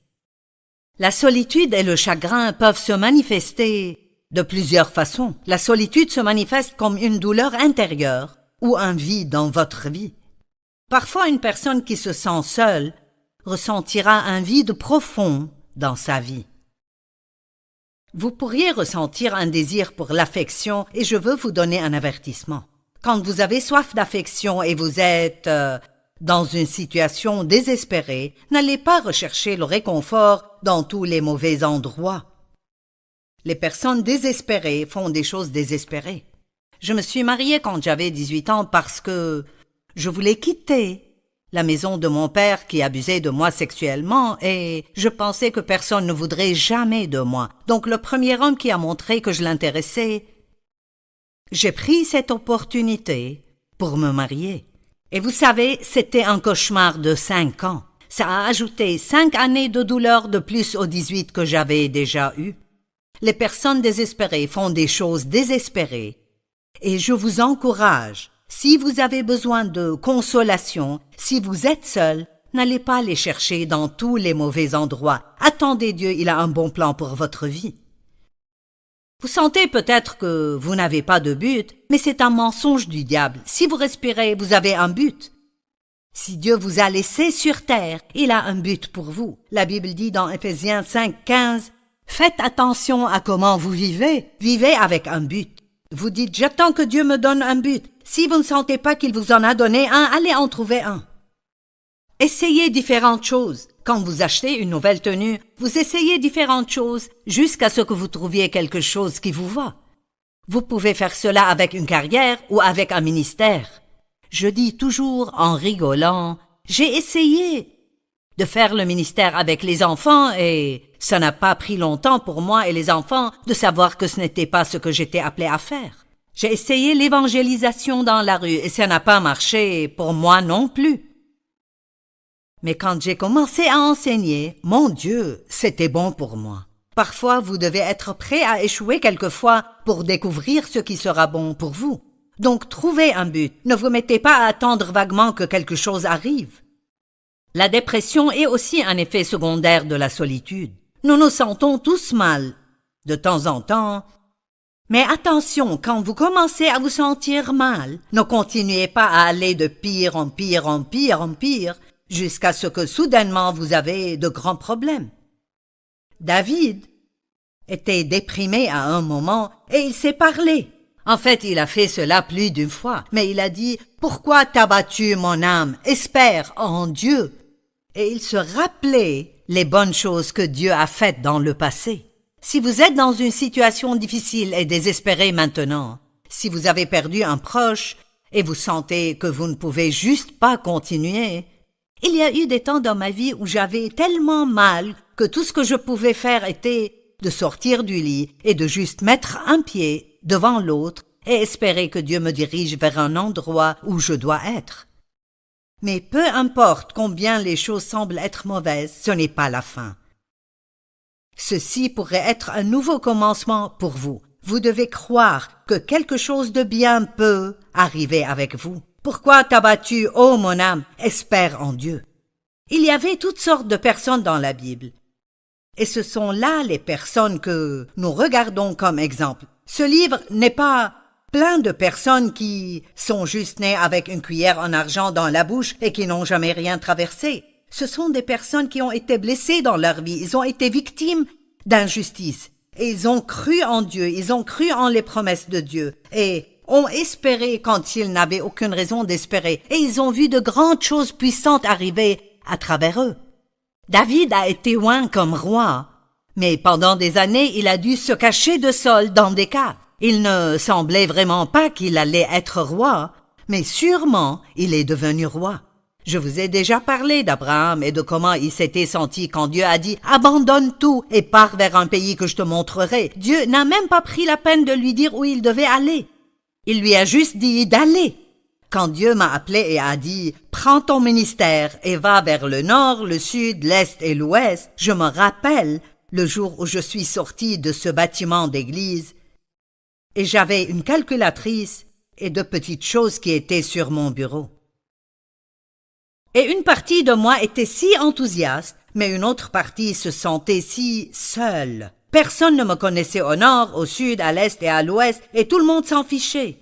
La solitude et le chagrin peuvent se manifester de plusieurs façons. La solitude se manifeste comme une douleur intérieure ou un vide dans votre vie. Parfois, une personne qui se sent seule ressentira un vide profond dans sa vie. Vous pourriez ressentir un désir pour l'affection et je veux vous donner un avertissement. Quand vous avez soif d'affection et vous êtes dans une situation désespérée, n'allez pas rechercher le réconfort dans tous les mauvais endroits. Les personnes désespérées font des choses désespérées. Je me suis mariée quand j'avais 18 ans parce que je voulais quitter la maison de mon père qui abusait de moi sexuellement et je pensais que personne ne voudrait jamais de moi. Donc le premier homme qui a montré que je l'intéressais, j'ai pris cette opportunité pour me marier. Et vous savez, c'était un cauchemar de 5 ans. Ça a ajouté 5 années de douleur de plus aux 18 que j'avais déjà eues. Les personnes désespérées font des choses désespérées. Et je vous encourage, si vous avez besoin de consolation, si vous êtes seul, n'allez pas les chercher dans tous les mauvais endroits. Attendez Dieu, il a un bon plan pour votre vie. Vous sentez peut-être que vous n'avez pas de but, mais c'est un mensonge du diable. Si vous respirez, vous avez un but. Si Dieu vous a laissé sur terre, il a un but pour vous. La Bible dit dans Éphésiens 5:15, « Faites attention à comment vous vivez. Vivez avec un but. » Vous dites « J'attends que Dieu me donne un but. » Si vous ne sentez pas qu'il vous en a donné un, allez en trouver un. Essayez différentes choses. Quand vous achetez une nouvelle tenue, vous essayez différentes choses jusqu'à ce que vous trouviez quelque chose qui vous va. Vous pouvez faire cela avec une carrière ou avec un ministère. Je dis toujours en rigolant, j'ai essayé de faire le ministère avec les enfants et ça n'a pas pris longtemps pour moi et les enfants de savoir que ce n'était pas ce que j'étais appelé à faire. J'ai essayé l'évangélisation dans la rue et ça n'a pas marché pour moi non plus. Mais quand j'ai commencé à enseigner, mon Dieu, c'était bon pour moi. Parfois, vous devez être prêt à échouer quelquefois pour découvrir ce qui sera bon pour vous. Donc, trouvez un but. Ne vous mettez pas à attendre vaguement que quelque chose arrive. La dépression est aussi un effet secondaire de la solitude. Nous nous sentons tous mal, de temps en temps. Mais attention, quand vous commencez à vous sentir mal, ne continuez pas à aller de pire en pire en pire en pire, jusqu'à ce que soudainement vous avez de grands problèmes. David était déprimé à un moment et il s'est parlé. En fait, il a fait cela plus d'une fois, mais il a dit « Pourquoi t'as battu mon âme? Espère en Dieu !» Et il se rappelait les bonnes choses que Dieu a faites dans le passé. Si vous êtes dans une situation difficile et désespérée maintenant, si vous avez perdu un proche et vous sentez que vous ne pouvez juste pas continuer, il y a eu des temps dans ma vie où j'avais tellement mal que tout ce que je pouvais faire était de sortir du lit et de juste mettre un pied devant l'autre et espérer que Dieu me dirige vers un endroit où je dois être. Mais peu importe combien les choses semblent être mauvaises, ce n'est pas la fin. Ceci pourrait être un nouveau commencement pour vous. Vous devez croire que quelque chose de bien peut arriver avec vous. Pourquoi t'as battu, ô mon âme? Espère en Dieu. Il y avait toutes sortes de personnes dans la Bible. Et ce sont là les personnes que nous regardons comme exemple. Ce livre n'est pas plein de personnes qui sont juste nées avec une cuillère en argent dans la bouche et qui n'ont jamais rien traversé. Ce sont des personnes qui ont été blessées dans leur vie. Ils ont été victimes d'injustice. Et ils ont cru en Dieu. Ils ont cru en les promesses de Dieu. Et ont espéré quand ils n'avaient aucune raison d'espérer, et ils ont vu de grandes choses puissantes arriver à travers eux. David a été oint comme roi, mais pendant des années il a dû se cacher de Saül dans des caves. Il ne semblait vraiment pas qu'il allait être roi, mais sûrement il est devenu roi. Je vous ai déjà parlé d'Abraham et de comment il s'était senti quand Dieu a dit « Abandonne tout et pars vers un pays que je te montrerai ». Dieu n'a même pas pris la peine de lui dire où il devait aller. Il lui a juste dit d'aller. Quand Dieu m'a appelé et a dit « Prends ton ministère et va vers le nord, le sud, l'est et l'ouest », je me rappelle le jour où je suis sorti de ce bâtiment d'église et j'avais une calculatrice et de petites choses qui étaient sur mon bureau. Et une partie de moi était si enthousiaste, mais une autre partie se sentait si seule. Personne ne me connaissait au nord, au sud, à l'est et à l'ouest, et tout le monde s'en fichait.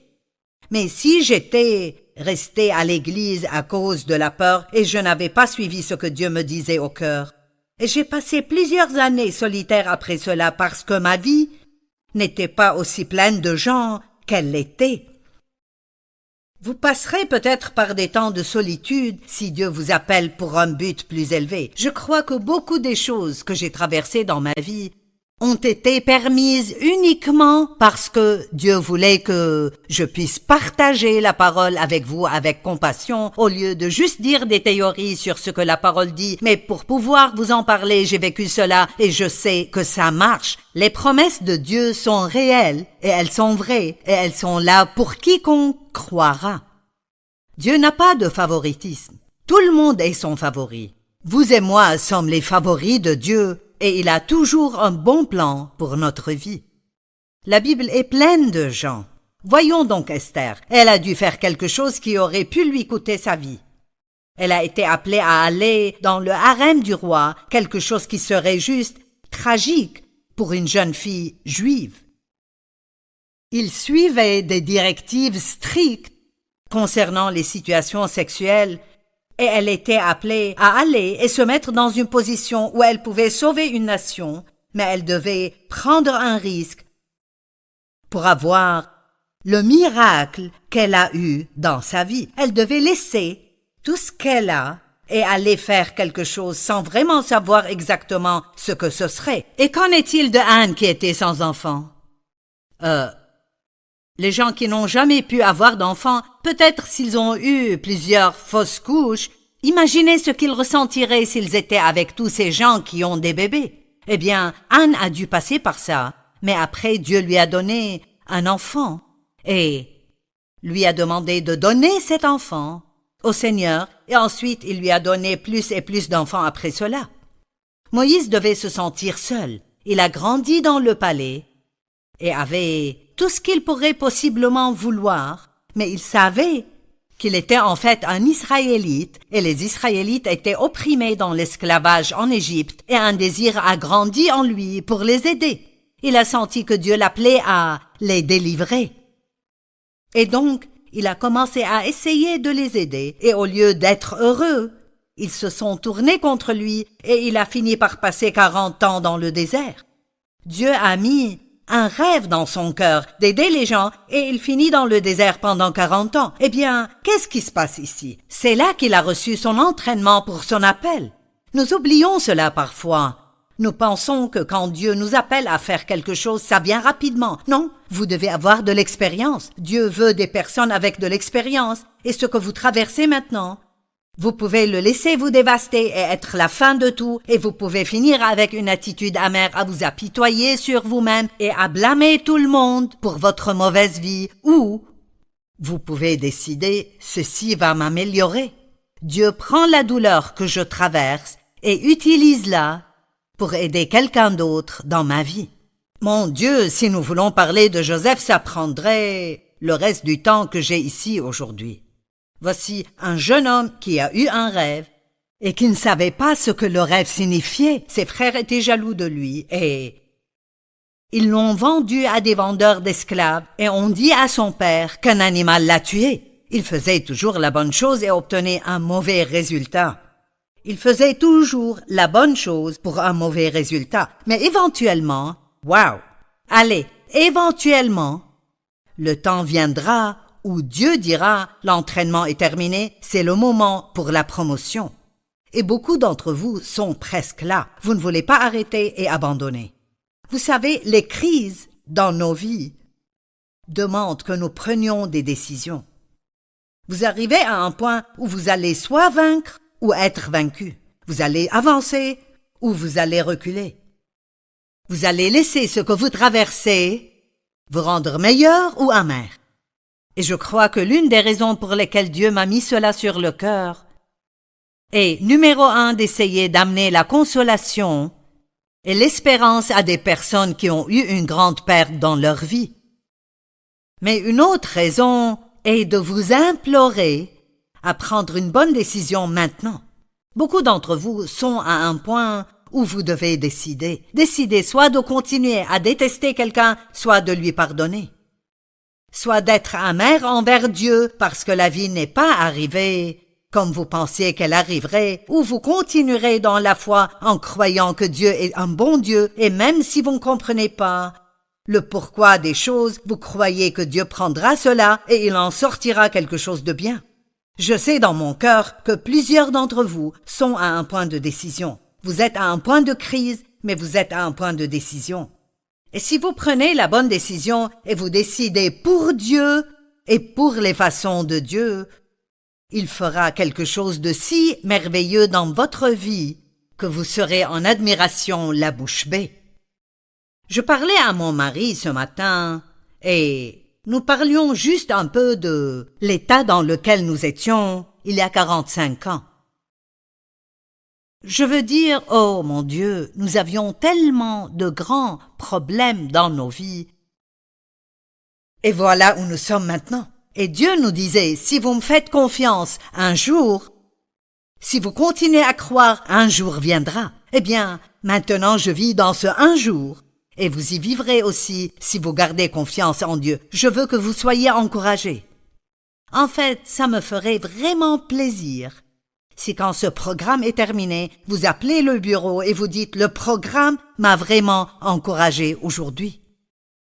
Mais si j'étais resté à l'église à cause de la peur et je n'avais pas suivi ce que Dieu me disait au cœur, et j'ai passé plusieurs années solitaire après cela parce que ma vie n'était pas aussi pleine de gens qu'elle l'était. Vous passerez peut-être par des temps de solitude si Dieu vous appelle pour un but plus élevé. Je crois que beaucoup des choses que j'ai traversées dans ma vie ont été permises uniquement parce que Dieu voulait que je puisse partager la parole avec vous avec compassion au lieu de juste dire des théories sur ce que la parole dit, mais pour pouvoir vous en parler, j'ai vécu cela et je sais que ça marche. Les promesses de Dieu sont réelles et elles sont vraies et elles sont là pour quiconque croira. Dieu n'a pas de favoritisme. Tout le monde est son favori. Vous et moi sommes les favoris de Dieu. Et il a toujours un bon plan pour notre vie. La Bible est pleine de gens. Voyons donc Esther. Elle a dû faire quelque chose qui aurait pu lui coûter sa vie. Elle a été appelée à aller dans le harem du roi, quelque chose qui serait juste tragique pour une jeune fille juive. Il suivait des directives strictes concernant les situations sexuelles et elle était appelée à aller et se mettre dans une position où elle pouvait sauver une nation, mais elle devait prendre un risque pour avoir le miracle qu'elle a eu dans sa vie. Elle devait laisser tout ce qu'elle a et aller faire quelque chose sans vraiment savoir exactement ce que ce serait. Et qu'en est-il de Anne qui était sans enfant? Les gens qui n'ont jamais pu avoir d'enfants, peut-être s'ils ont eu plusieurs fausses couches, imaginez ce qu'ils ressentiraient s'ils étaient avec tous ces gens qui ont des bébés. Eh bien, Anne a dû passer par ça, mais après Dieu lui a donné un enfant et lui a demandé de donner cet enfant au Seigneur et ensuite il lui a donné plus et plus d'enfants après cela. Moïse devait se sentir seul. Il a grandi dans le palais et avait tout ce qu'il pourrait possiblement vouloir, mais il savait qu'il était en fait un Israélite et les Israélites étaient opprimés dans l'esclavage en Égypte et un désir a grandi en lui pour les aider. Il a senti que Dieu l'appelait à les délivrer. Et donc, il a commencé à essayer de les aider et au lieu d'être heureux, ils se sont tournés contre lui et il a fini par passer 40 ans dans le désert. Dieu a mis un rêve dans son cœur d'aider les gens et il finit dans le désert pendant 40 ans. Eh bien, qu'est-ce qui se passe ici? C'est là qu'il a reçu son entraînement pour son appel. Nous oublions cela parfois. Nous pensons que quand Dieu nous appelle à faire quelque chose, ça vient rapidement. Non, vous devez avoir de l'expérience. Dieu veut des personnes avec de l'expérience. Et ce que vous traversez maintenant, vous pouvez le laisser vous dévaster et être la fin de tout, et vous pouvez finir avec une attitude amère à vous apitoyer sur vous-même et à blâmer tout le monde pour votre mauvaise vie, ou vous pouvez décider, ceci va m'améliorer. Dieu prend la douleur que je traverse et utilise-la pour aider quelqu'un d'autre dans ma vie. Mon Dieu, si nous voulons parler de Joseph, ça prendrait le reste du temps que j'ai ici aujourd'hui. Voici un jeune homme qui a eu un rêve et qui ne savait pas ce que le rêve signifiait. Ses frères étaient jaloux de lui et ils l'ont vendu à des vendeurs d'esclaves et ont dit à son père qu'un animal l'a tué. Il faisait toujours la bonne chose et obtenait un mauvais résultat. Il faisait toujours la bonne chose pour un mauvais résultat. Mais éventuellement, éventuellement, le temps viendra où Dieu dira « l'entraînement est terminé, c'est le moment pour la promotion ». Et beaucoup d'entre vous sont presque là. Vous ne voulez pas arrêter et abandonner. Vous savez, les crises dans nos vies demandent que nous prenions des décisions. Vous arrivez à un point où vous allez soit vaincre ou être vaincu. Vous allez avancer ou vous allez reculer. Vous allez laisser ce que vous traversez vous rendre meilleur ou amer. Et je crois que l'une des raisons pour lesquelles Dieu m'a mis cela sur le cœur est, numéro 1, d'essayer d'amener la consolation et l'espérance à des personnes qui ont eu une grande perte dans leur vie. Mais une autre raison est de vous implorer à prendre une bonne décision maintenant. Beaucoup d'entre vous sont à un point où vous devez décider. Décider soit de continuer à détester quelqu'un, soit de lui pardonner. Soit d'être amer envers Dieu parce que la vie n'est pas arrivée comme vous pensiez qu'elle arriverait, ou vous continuerez dans la foi en croyant que Dieu est un bon Dieu, et même si vous ne comprenez pas le pourquoi des choses, vous croyez que Dieu prendra cela et il en sortira quelque chose de bien. Je sais dans mon cœur que plusieurs d'entre vous sont à un point de décision. Vous êtes à un point de crise, mais vous êtes à un point de décision. Et si vous prenez la bonne décision et vous décidez pour Dieu et pour les façons de Dieu, il fera quelque chose de si merveilleux dans votre vie que vous serez en admiration la bouche bée. Je parlais à mon mari ce matin et nous parlions juste un peu de l'état dans lequel nous étions il y a 45 ans. Je veux dire, oh mon Dieu, nous avions tellement de grands problèmes dans nos vies. Et voilà où nous sommes maintenant. Et Dieu nous disait, si vous me faites confiance un jour, si vous continuez à croire, un jour viendra. Eh bien, maintenant je vis dans ce un jour. Et vous y vivrez aussi si vous gardez confiance en Dieu. Je veux que vous soyez encouragés. En fait, ça me ferait vraiment plaisir si quand ce programme est terminé, vous appelez le bureau et vous dites « Le programme m'a vraiment encouragé aujourd'hui ».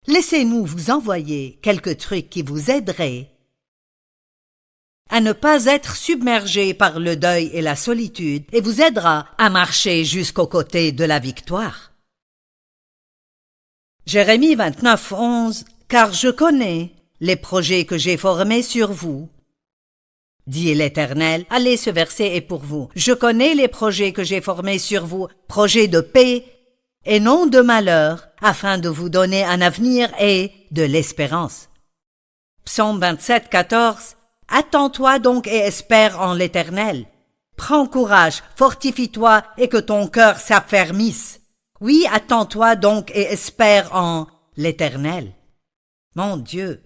Laissez-nous vous envoyer quelques trucs qui vous aideraient à ne pas être submergé par le deuil et la solitude et vous aidera à marcher jusqu'aux côtés de la victoire. Jérémie 29, 11 « Car je connais les projets que j'ai formés sur vous. » Dit l'Éternel, allez, ce verset est pour vous. Je connais les projets que j'ai formés sur vous, projets de paix et non de malheur, afin de vous donner un avenir et de l'espérance. Psaume 27, 14 Attends-toi donc et espère en l'Éternel. Prends courage, fortifie-toi et que ton cœur s'affermisse. Oui, attends-toi donc et espère en l'Éternel. Mon Dieu,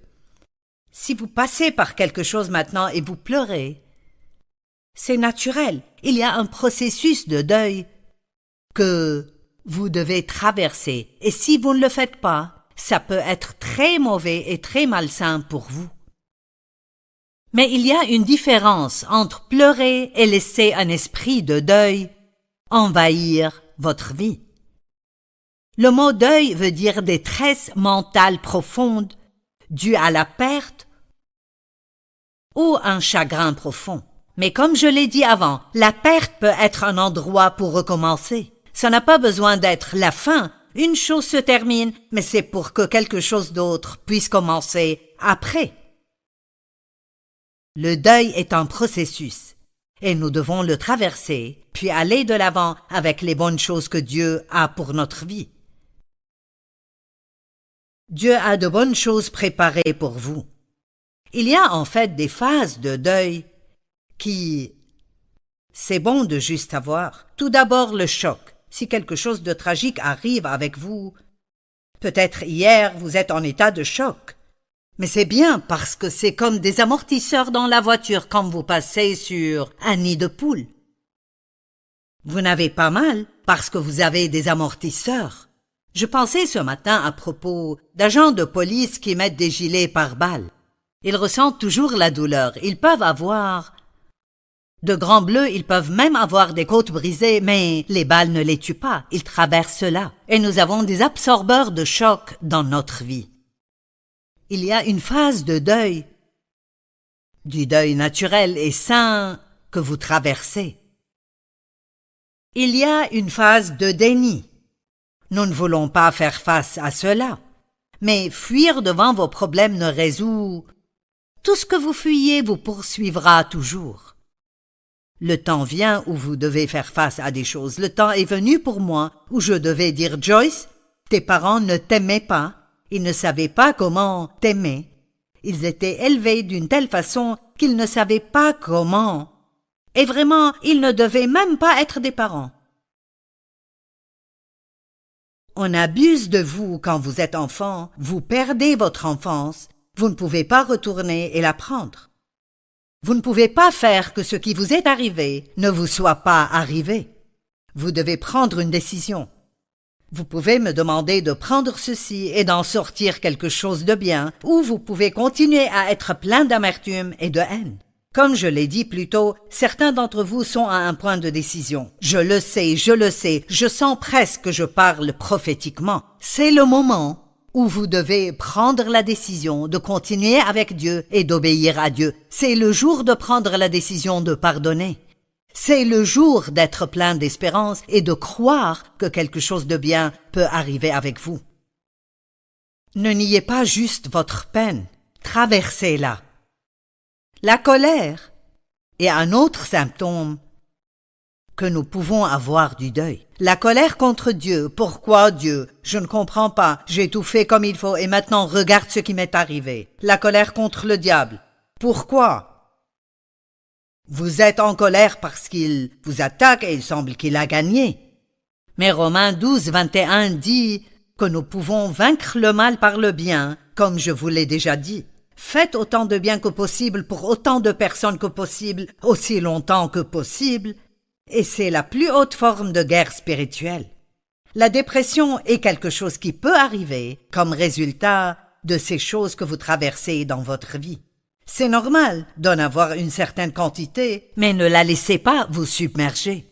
si vous passez par quelque chose maintenant et vous pleurez, c'est naturel. Il y a un processus de deuil que vous devez traverser. Et si vous ne le faites pas, ça peut être très mauvais et très malsain pour vous. Mais il y a une différence entre pleurer et laisser un esprit de deuil envahir votre vie. Le mot deuil veut dire détresse mentale profonde due à la perte ou un chagrin profond. Mais comme je l'ai dit avant, la perte peut être un endroit pour recommencer. Ça n'a pas besoin d'être la fin. Une chose se termine, mais c'est pour que quelque chose d'autre puisse commencer après. Le deuil est un processus, et nous devons le traverser, puis aller de l'avant avec les bonnes choses que Dieu a pour notre vie. Dieu a de bonnes choses préparées pour vous. Il y a en fait des phases de deuil qui... c'est bon de juste avoir. Tout d'abord le choc. Si quelque chose de tragique arrive avec vous, peut-être hier vous êtes en état de choc. Mais c'est bien parce que c'est comme des amortisseurs dans la voiture quand vous passez sur un nid de poule. Vous n'avez pas mal parce que vous avez des amortisseurs. Je pensais ce matin à propos d'agents de police qui mettent des gilets pare-balles. Ils ressentent toujours la douleur. Ils peuvent avoir de grands bleus, ils peuvent même avoir des côtes brisées, mais les balles ne les tuent pas. Ils traversent cela. Et nous avons des absorbeurs de choc dans notre vie. Il y a une phase de deuil, du deuil naturel et sain que vous traversez. Il y a une phase de déni. Nous ne voulons pas faire face à cela, mais fuir devant vos problèmes ne résout. Tout ce que vous fuyez vous poursuivra toujours. Le temps vient où vous devez faire face à des choses. Le temps est venu pour moi où je devais dire « Joyce, tes parents ne t'aimaient pas. Ils ne savaient pas comment t'aimer. Ils étaient élevés d'une telle façon qu'ils ne savaient pas comment. Et vraiment, ils ne devaient même pas être des parents. On abuse de vous quand vous êtes enfant. Vous perdez votre enfance. Vous ne pouvez pas retourner et la prendre. Vous ne pouvez pas faire que ce qui vous est arrivé ne vous soit pas arrivé. Vous devez prendre une décision. Vous pouvez me demander de prendre ceci et d'en sortir quelque chose de bien, ou vous pouvez continuer à être plein d'amertume et de haine. Comme je l'ai dit plus tôt, certains d'entre vous sont à un point de décision. Je le sais, je sens presque que je parle prophétiquement. C'est le moment où vous devez prendre la décision de continuer avec Dieu et d'obéir à Dieu. C'est le jour de prendre la décision de pardonner. C'est le jour d'être plein d'espérance et de croire que quelque chose de bien peut arriver avec vous. Ne niez pas juste votre peine, traversez-la. La colère est un autre symptôme que nous pouvons avoir du deuil. La colère contre Dieu. Pourquoi Dieu? Je ne comprends pas. J'ai tout fait comme il faut et maintenant regarde ce qui m'est arrivé. La colère contre le diable. Pourquoi? Vous êtes en colère parce qu'il vous attaque et il semble qu'il a gagné. Mais Romains 12, 21 dit que nous pouvons vaincre le mal par le bien, comme je vous l'ai déjà dit. Faites autant de bien que possible pour autant de personnes que possible, aussi longtemps que possible, et c'est la plus haute forme de guerre spirituelle. La dépression est quelque chose qui peut arriver comme résultat de ces choses que vous traversez dans votre vie. C'est normal d'en avoir une certaine quantité, mais ne la laissez pas vous submerger.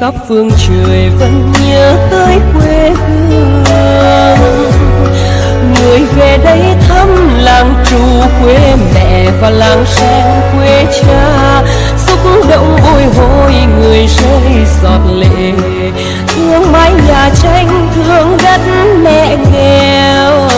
khắp phương trời vẫn nhớ tới quê hương. Người về đây thăm làng trù quê mẹ và làng sen quê cha, xúc động bồi hồi người rơi giọt lệ, thương mái nhà tranh thương đất mẹ nghèo.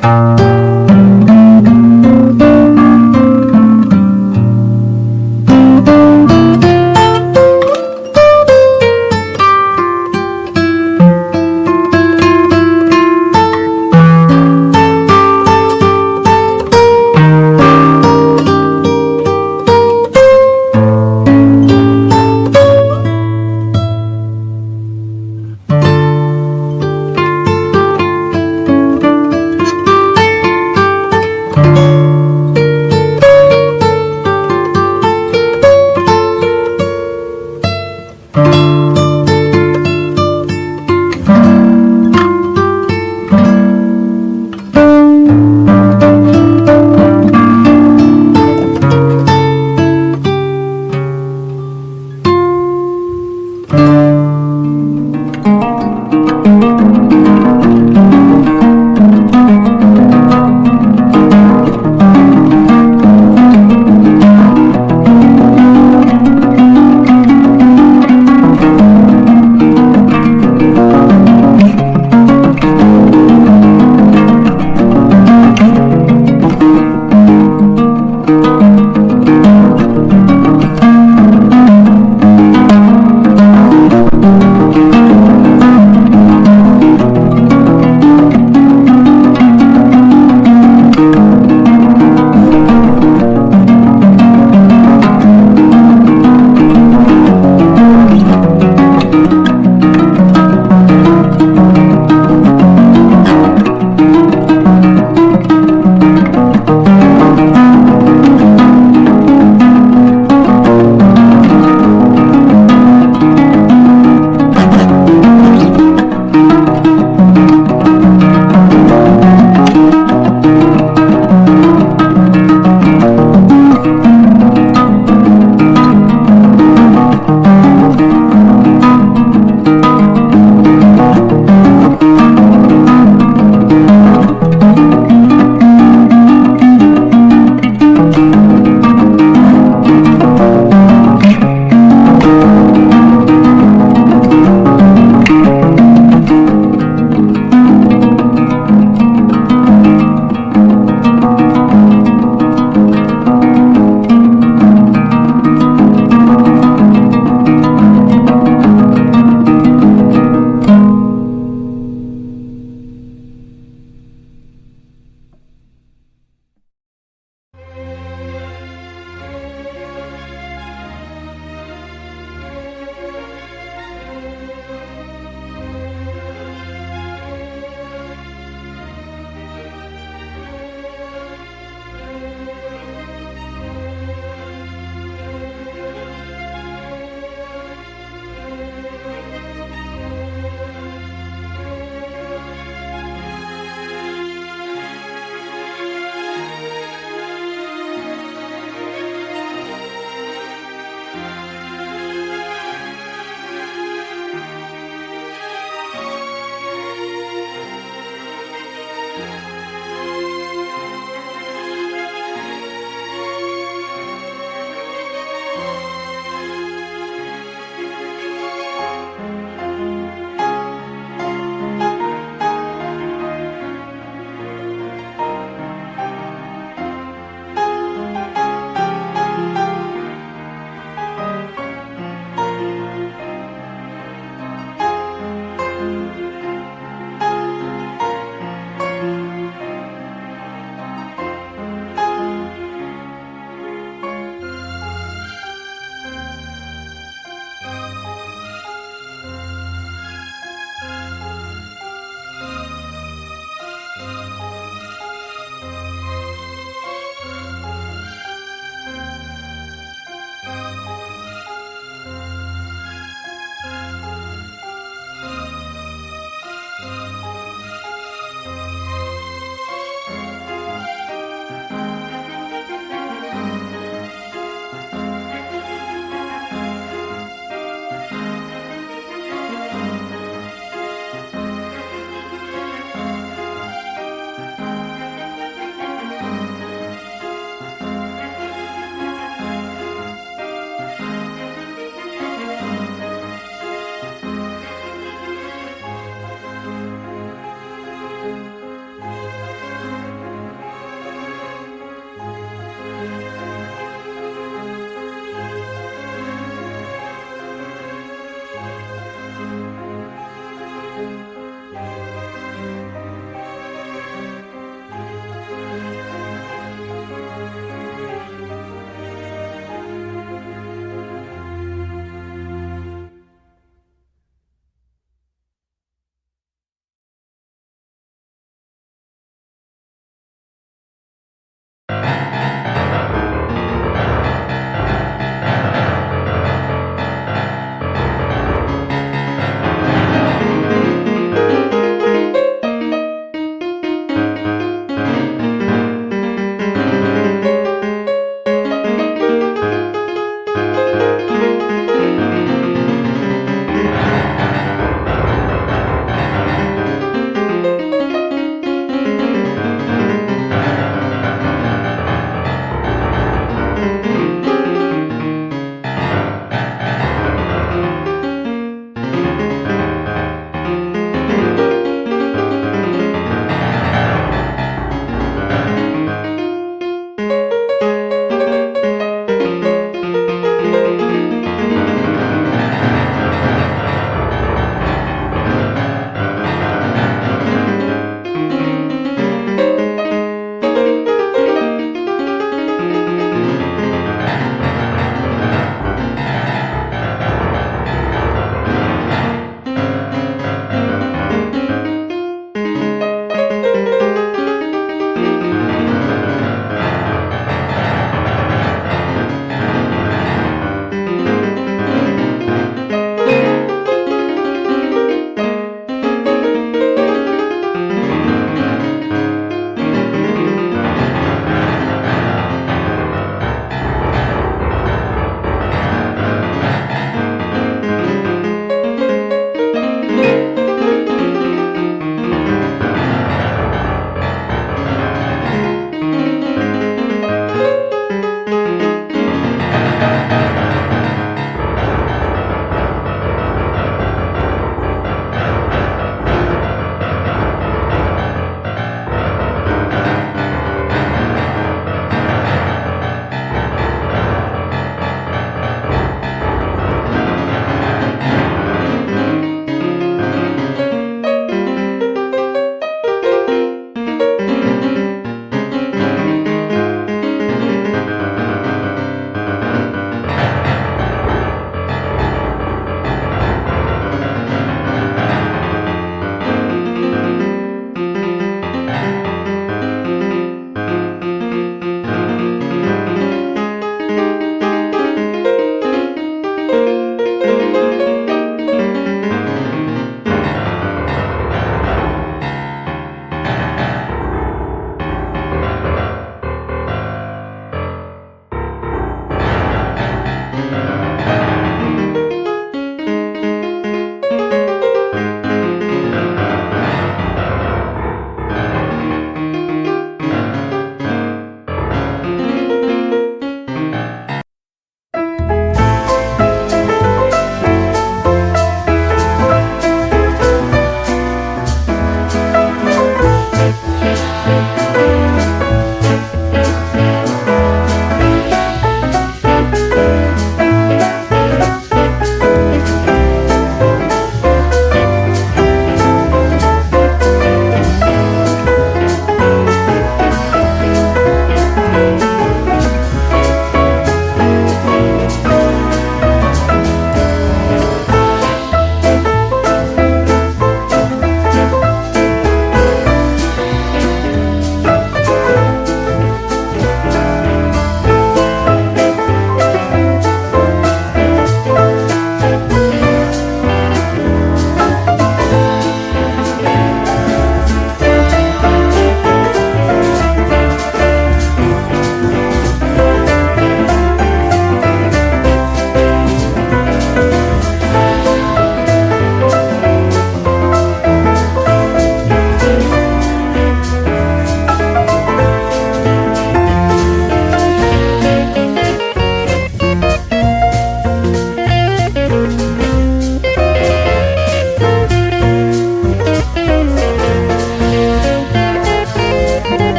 Bye.